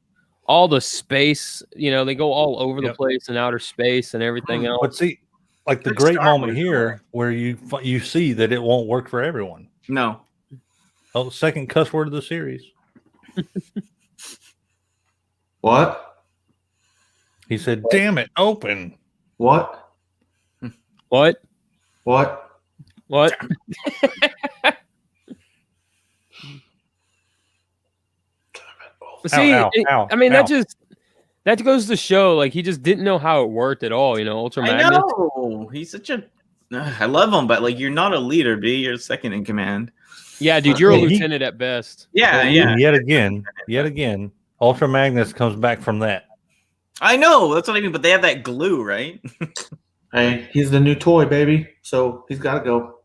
all the space, they go all over the place in outer space and everything else. But see, like the great moment here where you see that it won't work for everyone. No. Oh, second cuss word of the series. What? He said, "Damn it, open." What? What? See, that goes to show, like, he just didn't know how it worked at all. Ultra Magnus. I know. He's such a I love him, but like you're not a leader, B. You're second in command. Yeah, dude, you're a lieutenant at best. Yeah, And yeah. Yet again, Ultra Magnus comes back from that. I know. That's what I mean. But they have that glue, right? Hey, he's the new toy, baby. So he's got to go.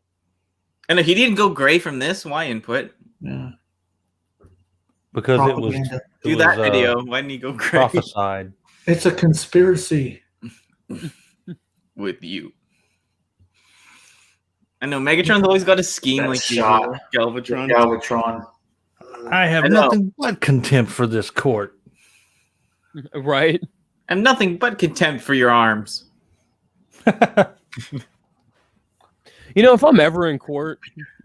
And if he didn't go gray from this, why input? Yeah. Because Propaganda. Do that video. Why didn't he go gray? Prophesied. It's a conspiracy. With you. I know Megatron's always got a scheme That like shot. Galvatron. Galvatron. I have I know. nothing but contempt for this court. Right? I have nothing but contempt for your arms. You know, if I'm ever in court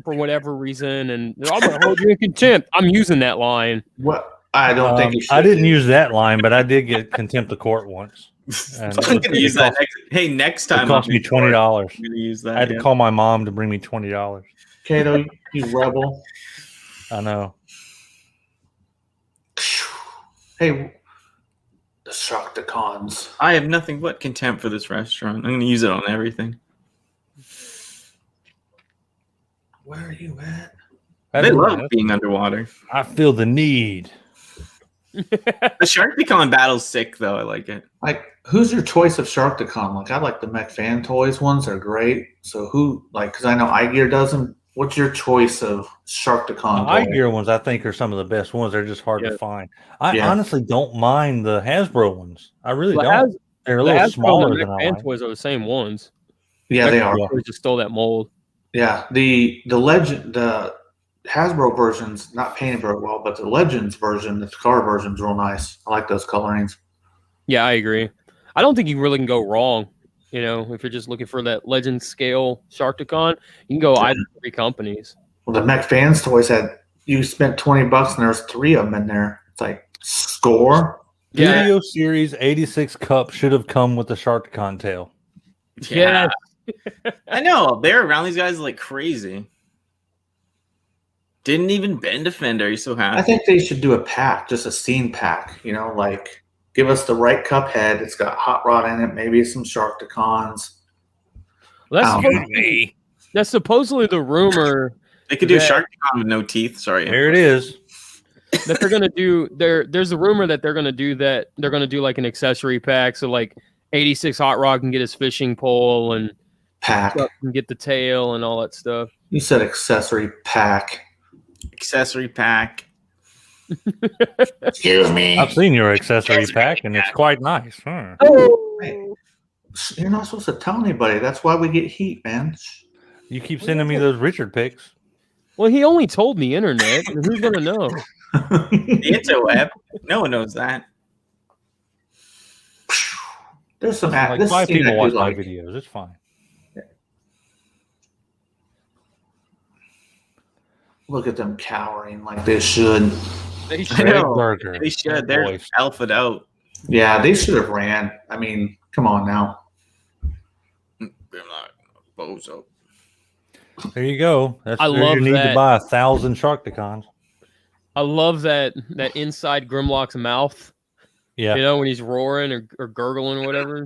for whatever reason and I'm going to hold you in contempt, I'm using that line. What? I don't think you should. I didn't use that line, but I did get contempt of court once. And I'm gonna use that next time. It cost me $20. I'm gonna use that. I had to call my mom to bring me $20. Kato, you rebel. I know. Hey, the Sharktacons. I have nothing but contempt for this restaurant. I'm gonna use it on everything. Where are you at? They love being underwater. I feel the need. The Sharktacon battle's sick though. I like it. Like, who's your choice of Sharktacon? Like, I like the Mech Fan Toys ones. They're great. So who, like, because I know iGear does them. What's your choice of Sharktacon? The iGear ones, I think, are some of the best ones. They're just hard to find. I Yeah. honestly don't mind the Hasbro ones. I really don't. They're a The little Hasbro smaller and than the I Fan like. toys are the same ones. Yeah, they are. We just stole that mold. Yeah, the Hasbro version's not painted very well, but the Legends version, the Scar version's real nice. I like those colorings. Yeah, I agree. I don't think you really can go wrong. You know, if you're just looking for that legend scale Sharktacon, you can go either three companies. Well, the Mech Fans toys you spent $20 and there's 3 of them in there. It's like score. Yeah. Studio Series 86 Cup should have come with the Sharktacon tail. Yeah. I know. They're around these guys like crazy. Didn't even bend Defender. He's so happy. I think they should do a pack, just a scene pack. You know, like give us the right cup head. It's got Hot Rod in it, maybe some Sharktacons. Well, that's supposedly the rumor. They could do a Sharktacon with no teeth. Sorry. There it is. That they're gonna do. There's a rumor that they're gonna do that. They're gonna do like an accessory pack. So like 86 Hot Rod can get his fishing pole and Pack. can get the tail and all that stuff. You said accessory pack. Accessory pack. Excuse me. I've seen your accessory pack, and it's quite nice. Huh? Hey, you're not supposed to tell anybody. That's why we get heat, man. You keep sending me those Richard pics. Well, he only told the internet. And who's gonna know? The interweb. No one knows that. There's some Like this 5 scene people I watch do my like. videos. It's fine. Look at them cowering like they should. They I should. know. Burger. They should. They're Boys. alphaed out. Yeah, they should have ran. I mean, come on now. They're not bozo. There you go. That's I there's love your need that. to buy 1,000 Sharktacons. I love that inside Grimlock's mouth. Yeah. You know, when he's roaring or gurgling or whatever.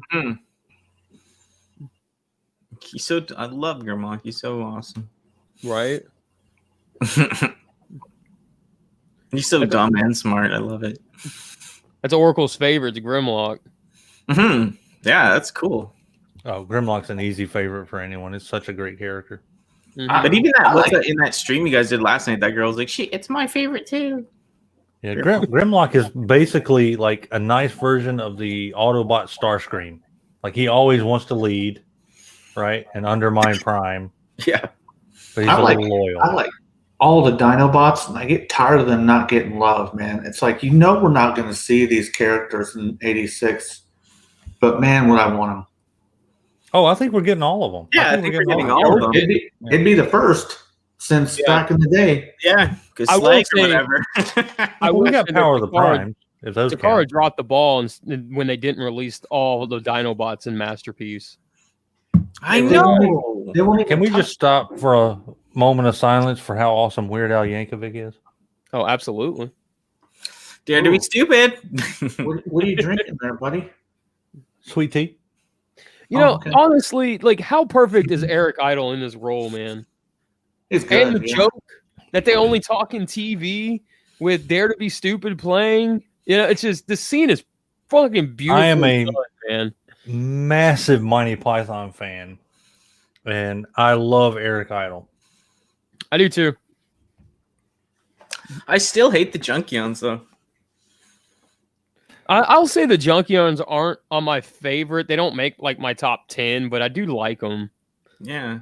He's so. I love Grimlock. He's so awesome. Right? He's so dumb and smart. I love it. That's Oracle's favorite, the Grimlock. Yeah, that's cool. Oh, Grimlock's an easy favorite for anyone. It's such a great character. Mhm. But even that, I what's like that in that stream you guys did last night? That girl was like, "Shit, it's my favorite too." Yeah, Grimlock is basically like a nice version of the Autobot Starscream. Like he always wants to lead, right, and undermine Prime, Yeah, but he's I a like- little loyal. I like all the Dinobots, and I get tired of them not getting love, man. It's like, you know, we're not going to see these characters in 86, but man, would I want them. Oh, I think we're getting all of them. Yeah, I think we're getting all of them. It'd be the first since back in the day. yeah. Because I will Slag or say- whatever. I We will got say Power of that the Prime. If those Takara count. dropped the ball when they didn't release all the Dinobots in Masterpiece. I They know. They won't even Can we touch- just stop for a moment of silence for how awesome Weird Al Yankovic is? Oh, absolutely. Dare to be stupid. What are you drinking there, buddy? Sweet tea. Honestly, like how perfect is Eric Idle in this role, man? He's good. And the joke that they only talk in TV with Dare to Be Stupid playing. It's just the scene is fucking beautiful. I am a man. massive Monty Python fan, and I love Eric Idle. I do too. I still hate the Junkions though. I'll say the Junkions aren't on my favorite. They don't make like my top 10, but I do like them. Yeah,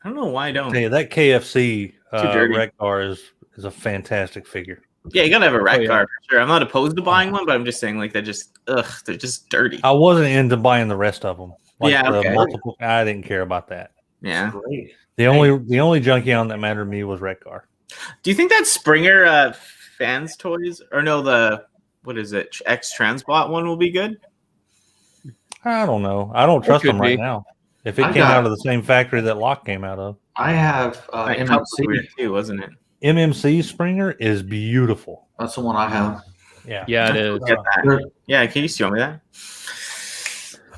I don't know why I don't. Hey, that KFC dirty. wreck car is a fantastic figure. Yeah, you gotta have a wreck yeah. car for sure. I'm not opposed to buying one, but I'm just saying like they're just dirty. I wasn't into buying the rest of them. Like Yeah, the okay. multiple. I didn't care about that. Yeah. Great. The only Junkion that mattered to me was wreck car. Do you think that Springer fans toys or no the what is it X Transbot one will be good? I don't know. I don't trust could them right be. now. If it came out of the same factory that Locke came out of. I have That cup was MMC. weird too, wasn't it? MMC Springer is beautiful. That's the one I have. Yeah, it is. Get that. Yeah, can you show me that?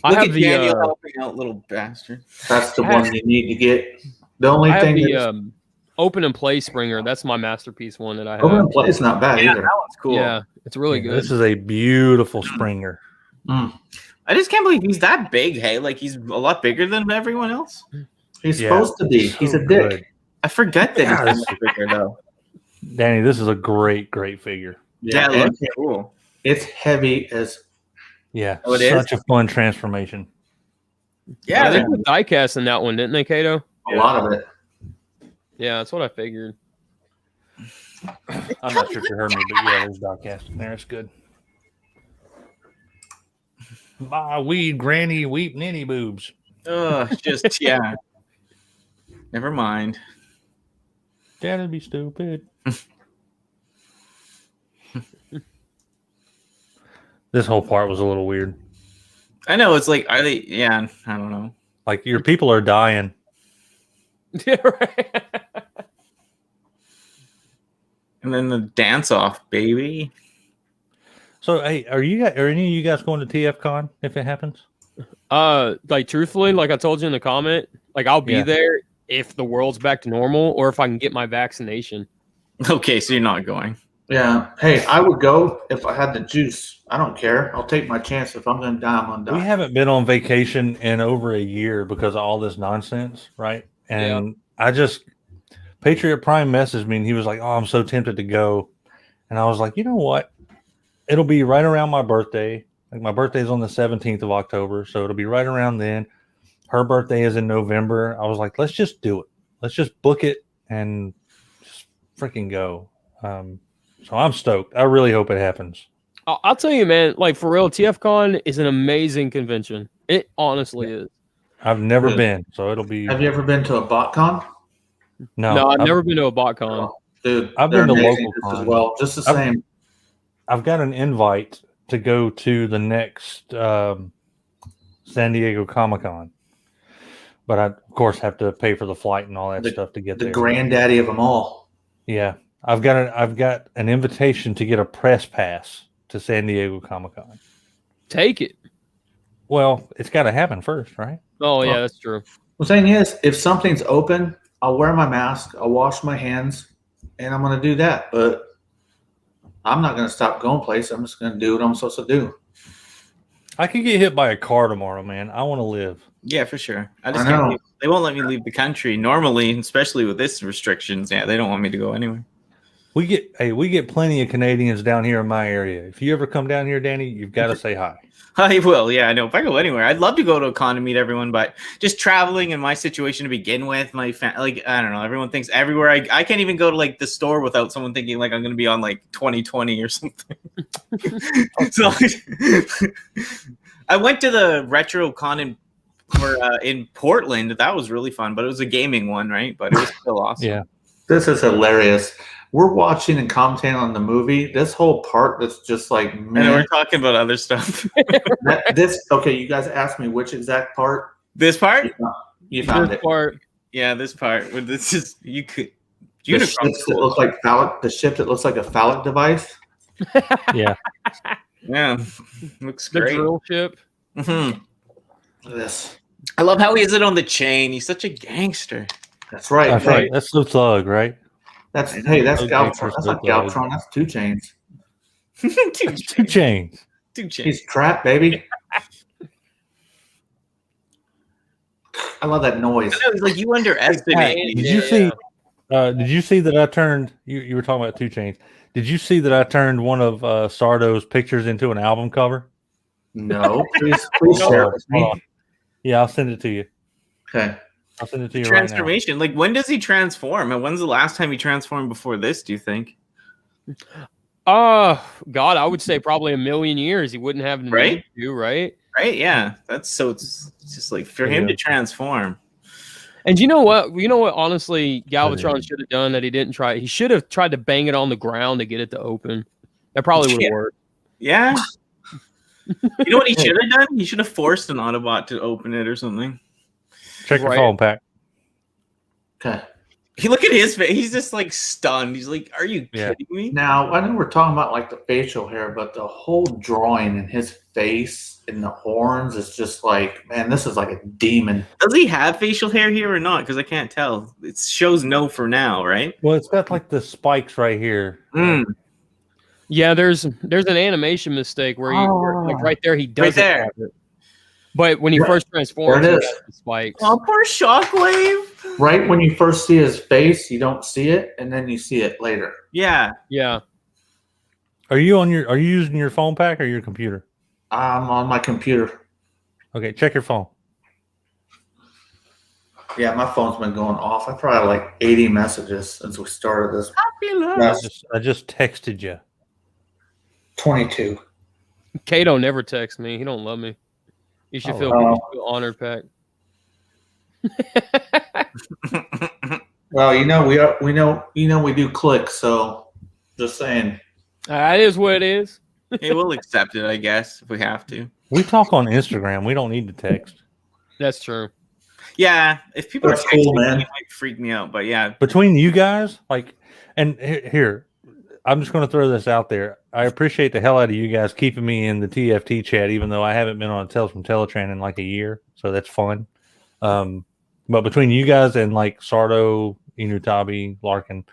I Look have at the Daniel helping out, little bastard. That's the one you need to get. The only I have thing the open and play Springer. That's my masterpiece one that I have. open and play is not bad Yeah, either. that one's cool. Yeah, it's really good. This is a beautiful Springer. Mm. I just can't believe he's that big. Hey, like he's a lot bigger than everyone else. He's Yeah. supposed to be. He's a dick. Good. I forget that Yeah, he's that bigger though. Danny, this is a great figure. Yeah, it and looks cool. it's heavy as Yeah, Oh, it is? such a fun transformation. Yeah, they put diecast in that one, didn't they, Kato? a lot of it. Yeah, that's what I figured. I'm not sure if you heard me, but yeah, there's diecast in there. It's good. My weed, granny, weep, ninny boobs. just yeah. Never mind. That'd be stupid. This whole part was a little weird. I know it's like are they? Yeah, I don't know. Like your people are dying. Yeah, right. And then the dance off, baby. So, hey, are any of you guys going to TFCon if it happens? Like truthfully, like I told you in the comment, like I'll be there if the world's back to normal or if I can get my vaccination. Okay, so you're not going. Yeah. Hey, I would go if I had the juice. I don't care. I'll take my chance. If I'm going to die, I'm going to We die. haven't been on vacation in over a year because of all this nonsense, right? And I just Patriot Prime messaged me and he was like, "Oh, I'm so tempted to go," and I was like, "You know what? It'll be right around my birthday. Like my birthday is on the 17th of October, so it'll be right around then. Her birthday is in November." I was like, "Let's just do it. Let's just book it and just freaking go." So I'm stoked. I really hope it happens. I'll tell you, man, like for real, TFCon is an amazing convention. It honestly is. I've never Good. been, so it'll be. Have you ever been to a BotCon? No, I've never been to a BotCon. Oh, dude, I've they're been to amazing local just as cons. well. Just the same. I've got an invite to go to the next San Diego Comic-Con, but I of course have to pay for the flight and all that stuff to get The there. granddaddy of them all. Yeah, I've got an invitation to get a press pass to San Diego Comic-Con. Take it. Well, it's got to happen first, right? Oh yeah, that's true. The thing is, if something's open, I'll wear my mask, I'll wash my hands, and I'm going to do that. But I'm not going to stop going place. I'm just going to do what I'm supposed to do. I could get hit by a car tomorrow, man. I want to live. Yeah, for sure. I I just know. can't leave. They won't let me leave the country normally, especially with this restrictions. Yeah, they don't want me to go anywhere. We get plenty of Canadians down here in my area. If you ever come down here, Danny, you've got to say hi. I will. Yeah, I know. If I go anywhere, I'd love to go to a con and meet everyone, but just traveling in my situation to begin with, I don't know. Everyone thinks everywhere. I can't even go to like the store without someone thinking like I'm going to be on like 2020 or something. So I went to the retro con in Portland. That was really fun, but it was a gaming one, right? But it was still awesome. Yeah. This is hilarious. We're watching and commentating on the movie. This whole part that's just like, And man. we're talking about other stuff. Okay, you guys asked me which exact part. This part? You found This it. part, Yeah, this part. This is you could. The ships that look like phallic. The ship that looks like a phallic device. Yeah. Yeah, looks the great. drill ship. Mhm. This. I love how he has it on the chain. He's such a gangster. That's right. That's right. That's so thug, right? That's So Galvatron. gangster, That's so not thug. Galvatron. That's 2 Chains. Two chains. 2 chains. He's trapped, baby. I love that noise. I know, he's like, you underestimate me. Did you see? Did you see that I turned? You were talking about 2 Chains. Did you see that I turned one of Sardo's pictures into an album cover? No, please share it with Hold on. me. Yeah, I'll send it to you. Okay. I'll send it to you right now. Transformation. Like, when does he transform? And when's the last time he transformed before this, do you think? God, I would say probably a million years. He wouldn't have the Right? need to, right? Right? Yeah. That's so it's just like for him to transform. And you know what? Honestly, Galvatron should have done that. He didn't try. He should have tried to bang it on the ground to get it to open. That probably would have worked. Yeah. You know what he should have done? He should have forced an Autobot to open it or something. Check your Right. phone, Pack. Okay. He look at his face. He's just like stunned. He's like, "Are you Yeah. kidding me?" Now, I know we're talking about like the facial hair, but the whole drawing in his face and the horns is just like, man, this is like a demon. Does he have facial hair here or not? Because I can't tell. It shows no for now, right? Well, it's got like the spikes right here. Mm. Yeah, there's an animation mistake where like right there he doesn't there. have it. But when he Right. first transforms, There he it is. has the spikes. Oh, poor Shockwave. Right when you first see his face, you don't see it, and then you see it later. Yeah. Yeah. Are you using your phone, Pack, or your computer? I'm on my computer. Okay, check your phone. Yeah, my phone's been going off. I probably have like 80 messages since we started this. I just texted you. 22. Kato never texts me. He don't love me. You should feel honored, Pack. Well, we do click, so just saying. That is what it is. Hey, we'll accept it, I guess, if we have to. We talk on Instagram. We don't need to text. That's true. Yeah, if people That's are texting cool, me, man. it might freak me out. But yeah, Between you guys, and here, I'm just going to throw this out there. I appreciate the hell out of you guys keeping me in the TFT chat, even though I haven't been on a Tales from Teletraan in like a year, so that's fun. But between you guys and like Sardo, Inutabi, Larkin,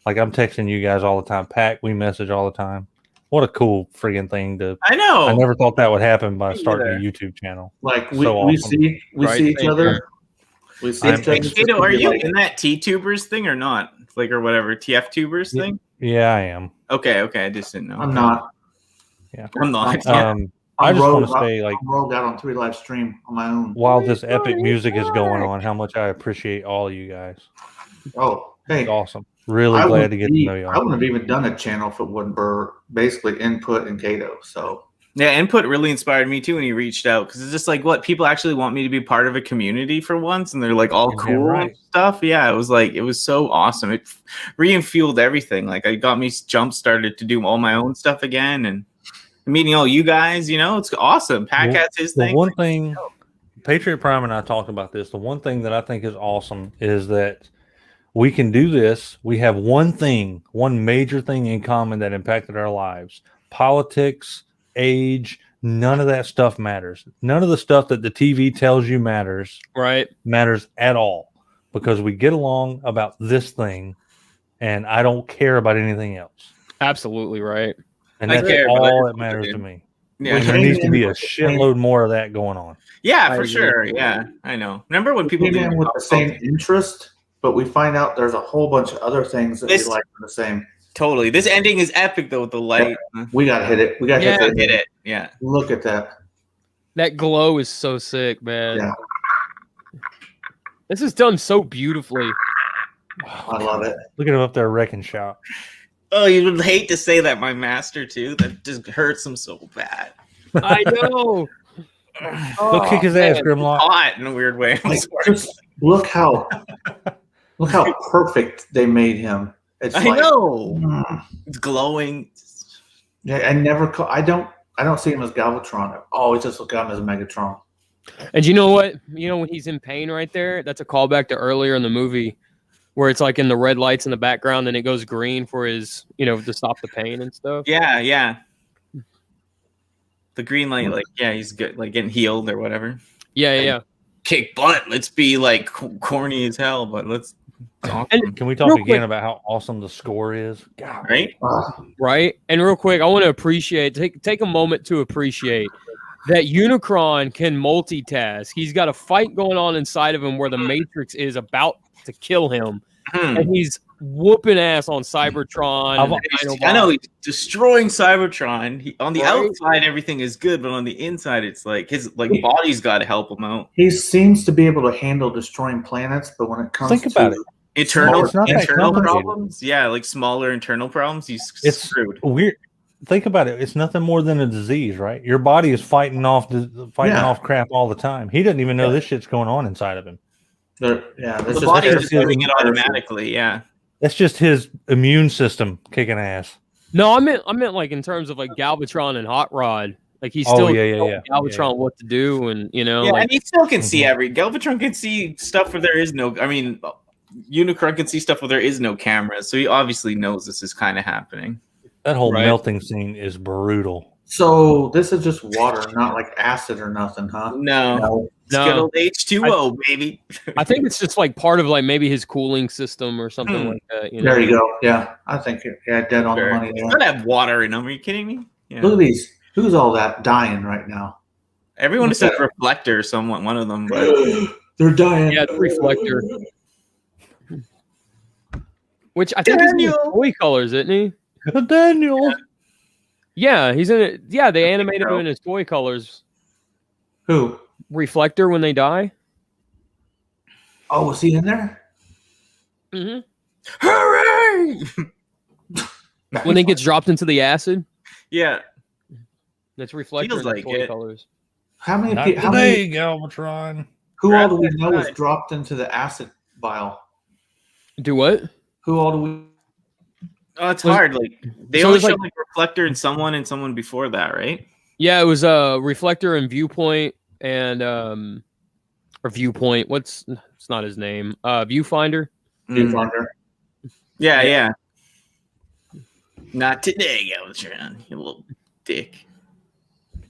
like I'm texting you guys all the time. Pack, we message all the time. What a cool friggin' thing to! I know. I never thought that would happen by starting a YouTube channel. Like we awesome. see each Same other. here. We see I'm- each other. Hey, Kato, are you in that T-Tubers thing or not? Like, or whatever, TF Tubers Yeah. thing? Yeah, I am. Okay, I just didn't know. I'm not. I'm not. I just want to rogue. say, like, I'm rolled out on 3 live stream on my own. while this epic music is going on, how much I appreciate all of you guys. Oh, hey. It's awesome. Really I glad to get to know I y'all. wouldn't have even done a channel if it wasn't for basically input and Kato. So Yeah, input really inspired me too when he reached out because it's just like what people actually want me to be part of a community for once, and they're like all Yeah, cool right. and stuff. Yeah, it was so awesome. It re-fueled everything. Like it got me jump started to do all my own stuff again, and meeting all you guys. It's awesome. Pack has his The thing. one thing, Patriot Prime and I talked about this. The one thing that I think is awesome is that we can do this. We have one major thing in common that impacted our lives: politics, age. None of that stuff matters. None of the stuff that the TV tells you matters at all, because we get along about this thing, and I don't care about anything else. Absolutely right. And I that's care, but I all just that matters want to to me. Yeah, And there needs to be a shitload more of that going on. yeah, I for agree. sure. Yeah, I know. Remember when people came did in with the same interest, but we find out there's a whole bunch of other things that This- we like the same. Totally. This ending is epic though with the light. We gotta hit it. We gotta Yeah. hit Did it. it? Yeah. Look at that. That glow is so sick, man. Yeah. This is done so beautifully. I love it. Look at him up there wrecking shop. Oh, you would hate to say that, my master too. That just hurts him so bad. I know. Go kick his ass, man. Grimlock. Hot in a weird way. Like, just look how perfect they made him. It's I like, know. mm. It's glowing. Yeah, I don't see him as Galvatron. I always just look at him as Megatron. And you know what? When he's in pain right there, that's a callback to earlier in the movie where it's like in the red lights in the background and it goes green for his, to stop the pain and stuff. Yeah, yeah. The green light, like, yeah, he's good, like getting healed or whatever. Yeah. kick butt. Let's be like corny as hell, but let's talk. Can we talk again about how awesome the score is? God. Right? Right. And real quick, I want to take a moment to appreciate that Unicron can multitask. He's got a fight going on inside of him where the Matrix is about to kill him. And he's whooping ass on Cybertron. I know he's destroying Cybertron. On the outside, everything is good, but on the inside, it's like his body's got to help him out. He seems to be able to handle destroying planets, but when it comes to internal problems, like smaller internal problems, he's screwed. Weird. Think about it. It's nothing more than a disease, right? Your body is fighting off crap all the time. He doesn't even know this shit's going on inside of him. The body is doing it automatically. Yeah, that's just his immune system kicking ass. No, I meant like in terms of like Galvatron and Hot Rod. Like he's still telling Galvatron what to do, and and he still can see Galvatron can see stuff where there is no. I mean, Unicron can see stuff where there is no cameras, so he obviously knows this is kind of happening. That whole melting scene is brutal. So this is just water, not like acid or nothing, huh? No. It's good old H2O, baby. I think it's just like part of like maybe his cooling system or something like that. There you go. Yeah, I think dead on the money. It's gotta have water in them. Are you kidding me? Yeah. Look at these. Who's all that dying right now? Everyone said Reflector, someone, one of them. But they're dying. Yeah, it's Reflector. Which I think is in his toy colors, isn't he? Daniel. Yeah, he's in it. Yeah, they animated him in his toy colors. Who? Reflector when they die. Oh, was he in there? Mm-hmm. Hooray! When he gets dropped into the acid. Yeah. That's Reflector in toy colors. How many people? How many Galvatron? Who all do we know was dropped into the acid vial? Do what? Who all do we? Oh, it's hard. Like they only showed like Reflector and someone before that, right? Yeah, it was Reflector and Viewpoint and or Viewpoint. It's not his name. Viewfinder. Viewfinder. Yeah. Not today, Galvatron. You little dick.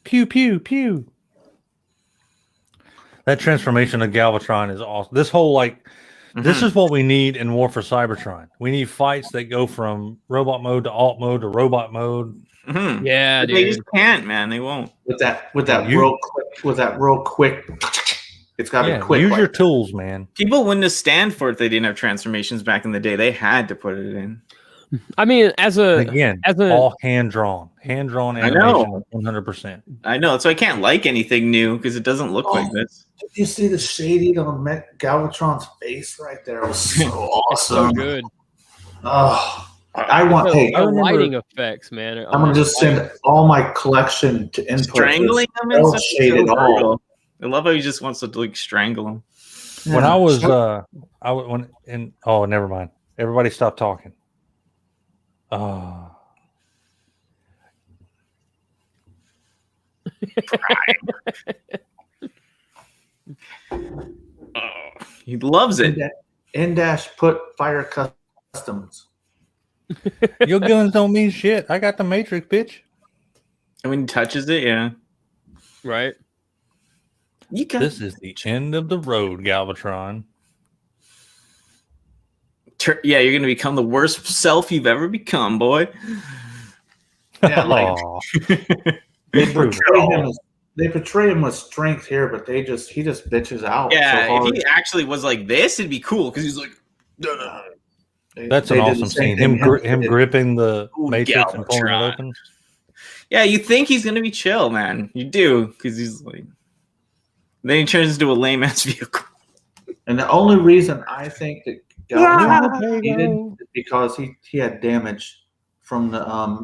Pew pew pew. That transformation of Galvatron is awesome. This whole this is what we need in War for Cybertron. We need fights that go from robot mode to alt mode to robot mode. Mm-hmm. Yeah, dude. They just can't, man. They won't. With that real quick. It's got to be quick. Use your tools, man. People wouldn't have stand for it if they didn't have transformations back in the day. They had to put it in. I mean, all hand drawn animation, 100%. I know, so I can't like anything new because it doesn't look like this. Did you see the shading on Galvatron's face right there? It was so awesome. It's so good. Oh, I want. Lighting effects, man. I'm gonna just send all my collection to input. Strangling them is so brutal. I love how he just wants to strangle them. When I was never mind. Everybody stop talking. He loves it. N-dash put fire customs. Your guns don't mean shit. I got the Matrix, bitch. And when he touches it, yeah. Right. This is the end of the road, Galvatron. Yeah, you're going to become the worst self you've ever become, boy. Yeah, they portray him with strength here, but he just bitches out. Yeah, so if he actually was like this, it'd be cool because he's like. That's an awesome scene. Him gripping the Matrix and pulling it open. Yeah, you think he's going to be chill, man. You do, because he's like. Then he turns into a lame ass vehicle. And the only reason I think that Galvatron is because he had damage from the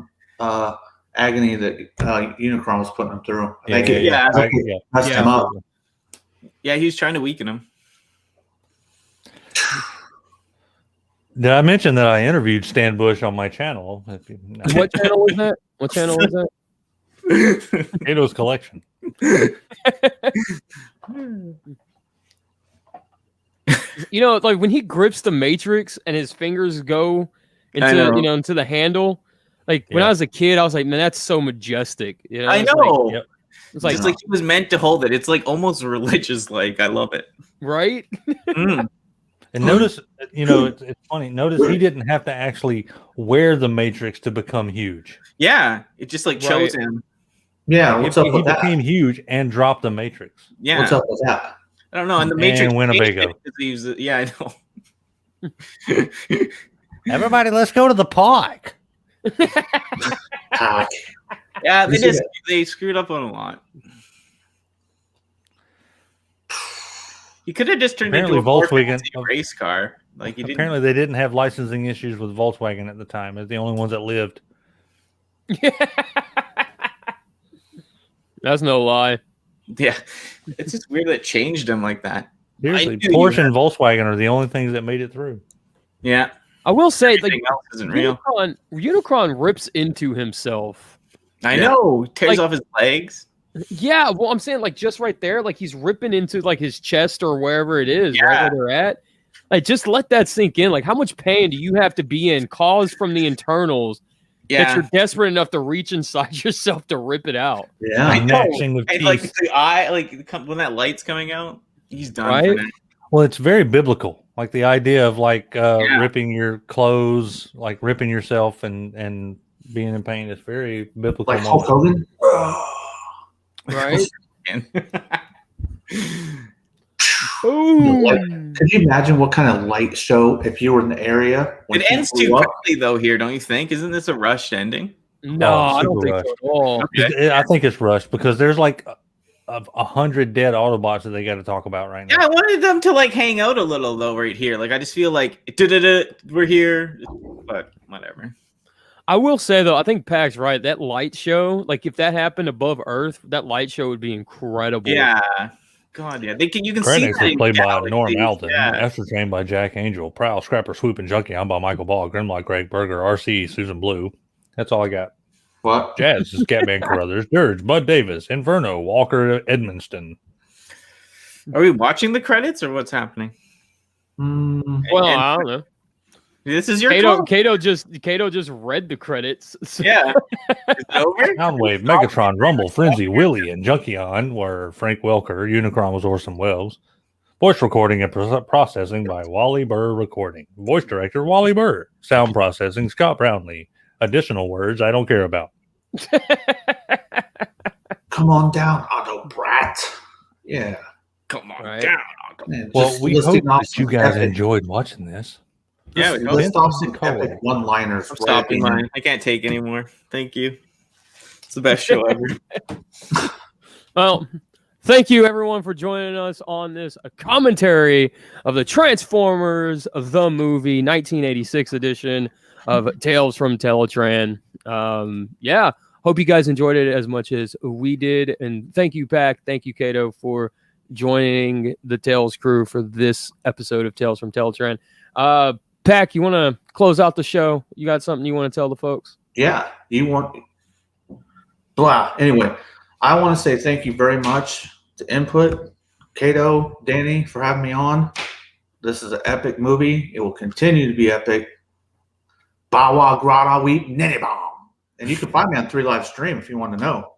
agony that Unicron was putting him through. Messed him up. Yeah, he was trying to weaken him. Did I mention that I interviewed Stan Bush on my channel? What channel was that? What channel was that? Kato's Collection. Like when he grips the Matrix and his fingers go into into the handle. Like when I was a kid, I was like, man, that's so majestic. I know. It's like, Just like he was meant to hold it. It's like almost religious. Like I love it. right? Mm. And notice, it's funny. Notice he didn't have to actually wear the Matrix to become huge. Yeah, it just like chose Right. him. Yeah, what's up He with that? became huge and dropped the Matrix. Yeah, What's up with that? I don't know. And the Matrix And Winnebago. Yeah, I know. Everybody, let's go to the park. Ah, Yeah, You see they screwed up on a lot. He could have just turned Apparently into a more Volkswagen- fancy race car. Like he didn't. Apparently, they didn't have licensing issues with Volkswagen at the time. They're the only ones that lived. That's no lie. Yeah, it's just weird that it changed him like that. Seriously, I knew Porsche you and Volkswagen are the only things that made it through. Yeah, I will say, like, everything else isn't real. Unicron rips into himself. I know. Tears off his legs. Yeah, well, I'm saying, like, just right there, like, he's ripping into, like, his chest or wherever it is, right where they're at. Like, just let that sink in. Like, how much pain do you have to be in, caused from the internals, that you're desperate enough to reach inside yourself to rip it out? yeah. I know. Gnashing of And teeth. like the eye, like when that light's coming out, he's done. Right? For now. Well, it's very biblical. Like the idea of ripping your clothes, like ripping yourself and being in pain. It's very biblical. Like Hulk Hogan. Right? Like, could you imagine what kind of light show if you were in the area? when It ends he too blew up? quickly, though. Here, don't you think? Isn't this a rushed ending? No, Oh, I don't super think so at all. I think it's rushed because there's like 100 dead Autobots that they got to talk about right now. Yeah, I wanted them to like hang out a little though, right here. Like I just feel like we're here, but whatever. I will say, though, I think Pac's right. That light show, like, if that happened above Earth, that light show would be incredible. Yeah. God, yeah. You can see Krennic that was in played by Galaxy. Norm Alton, Yeah. Ascertained by Jack Angel, Prowl, Scrapper, Swoop, and Junkie. I'm by Michael Ball, Grimlock, Greg Berger, RC, Susan Blue. That's all I got. What? Jazz is Catman Carruthers, Dirge, Bud Davis, Inferno, Walker Edmonston. Are we watching the credits or what's happening? Well, I don't know. This is your Kato just read the credits. So- Yeah. Is it over? Soundwave, Megatron, Rumble, Frenzy, Willie, and Junkion were Frank Welker. Unicron was Orson Welles. Voice recording and processing by Wally Burr Recording. Voice director Wally Burr. Sound processing Scott Brownlee. Additional words I don't care about. Come on down, Otto Brat. Yeah. Come on Right. down. Man, Well, just we listing hope off that you some guys epic- enjoyed watching this. Yeah, just we list off some Nicole. epic one-liners. I'm right stopping in. mine. I can't take anymore. Thank you. It's the best show ever. Well, thank you, everyone, for joining us on this commentary of the Transformers the Movie 1986 edition of Tales from Teletraan. Yeah, hope you guys enjoyed it as much as we did. And thank you, Pac. Thank you, Kato, for joining the Tales crew for this episode of Tales from Teletraan. Pac, you want to close out the show? You got something you want to tell the folks? Yeah, you want. Wow. Anyway, I want to say thank you very much to Input, Kato, Danny, for having me on. This is an epic movie. It will continue to be epic. Bawa Grada Weep Nenny Bomb. And you can find me on 3 Live Stream if you want to know.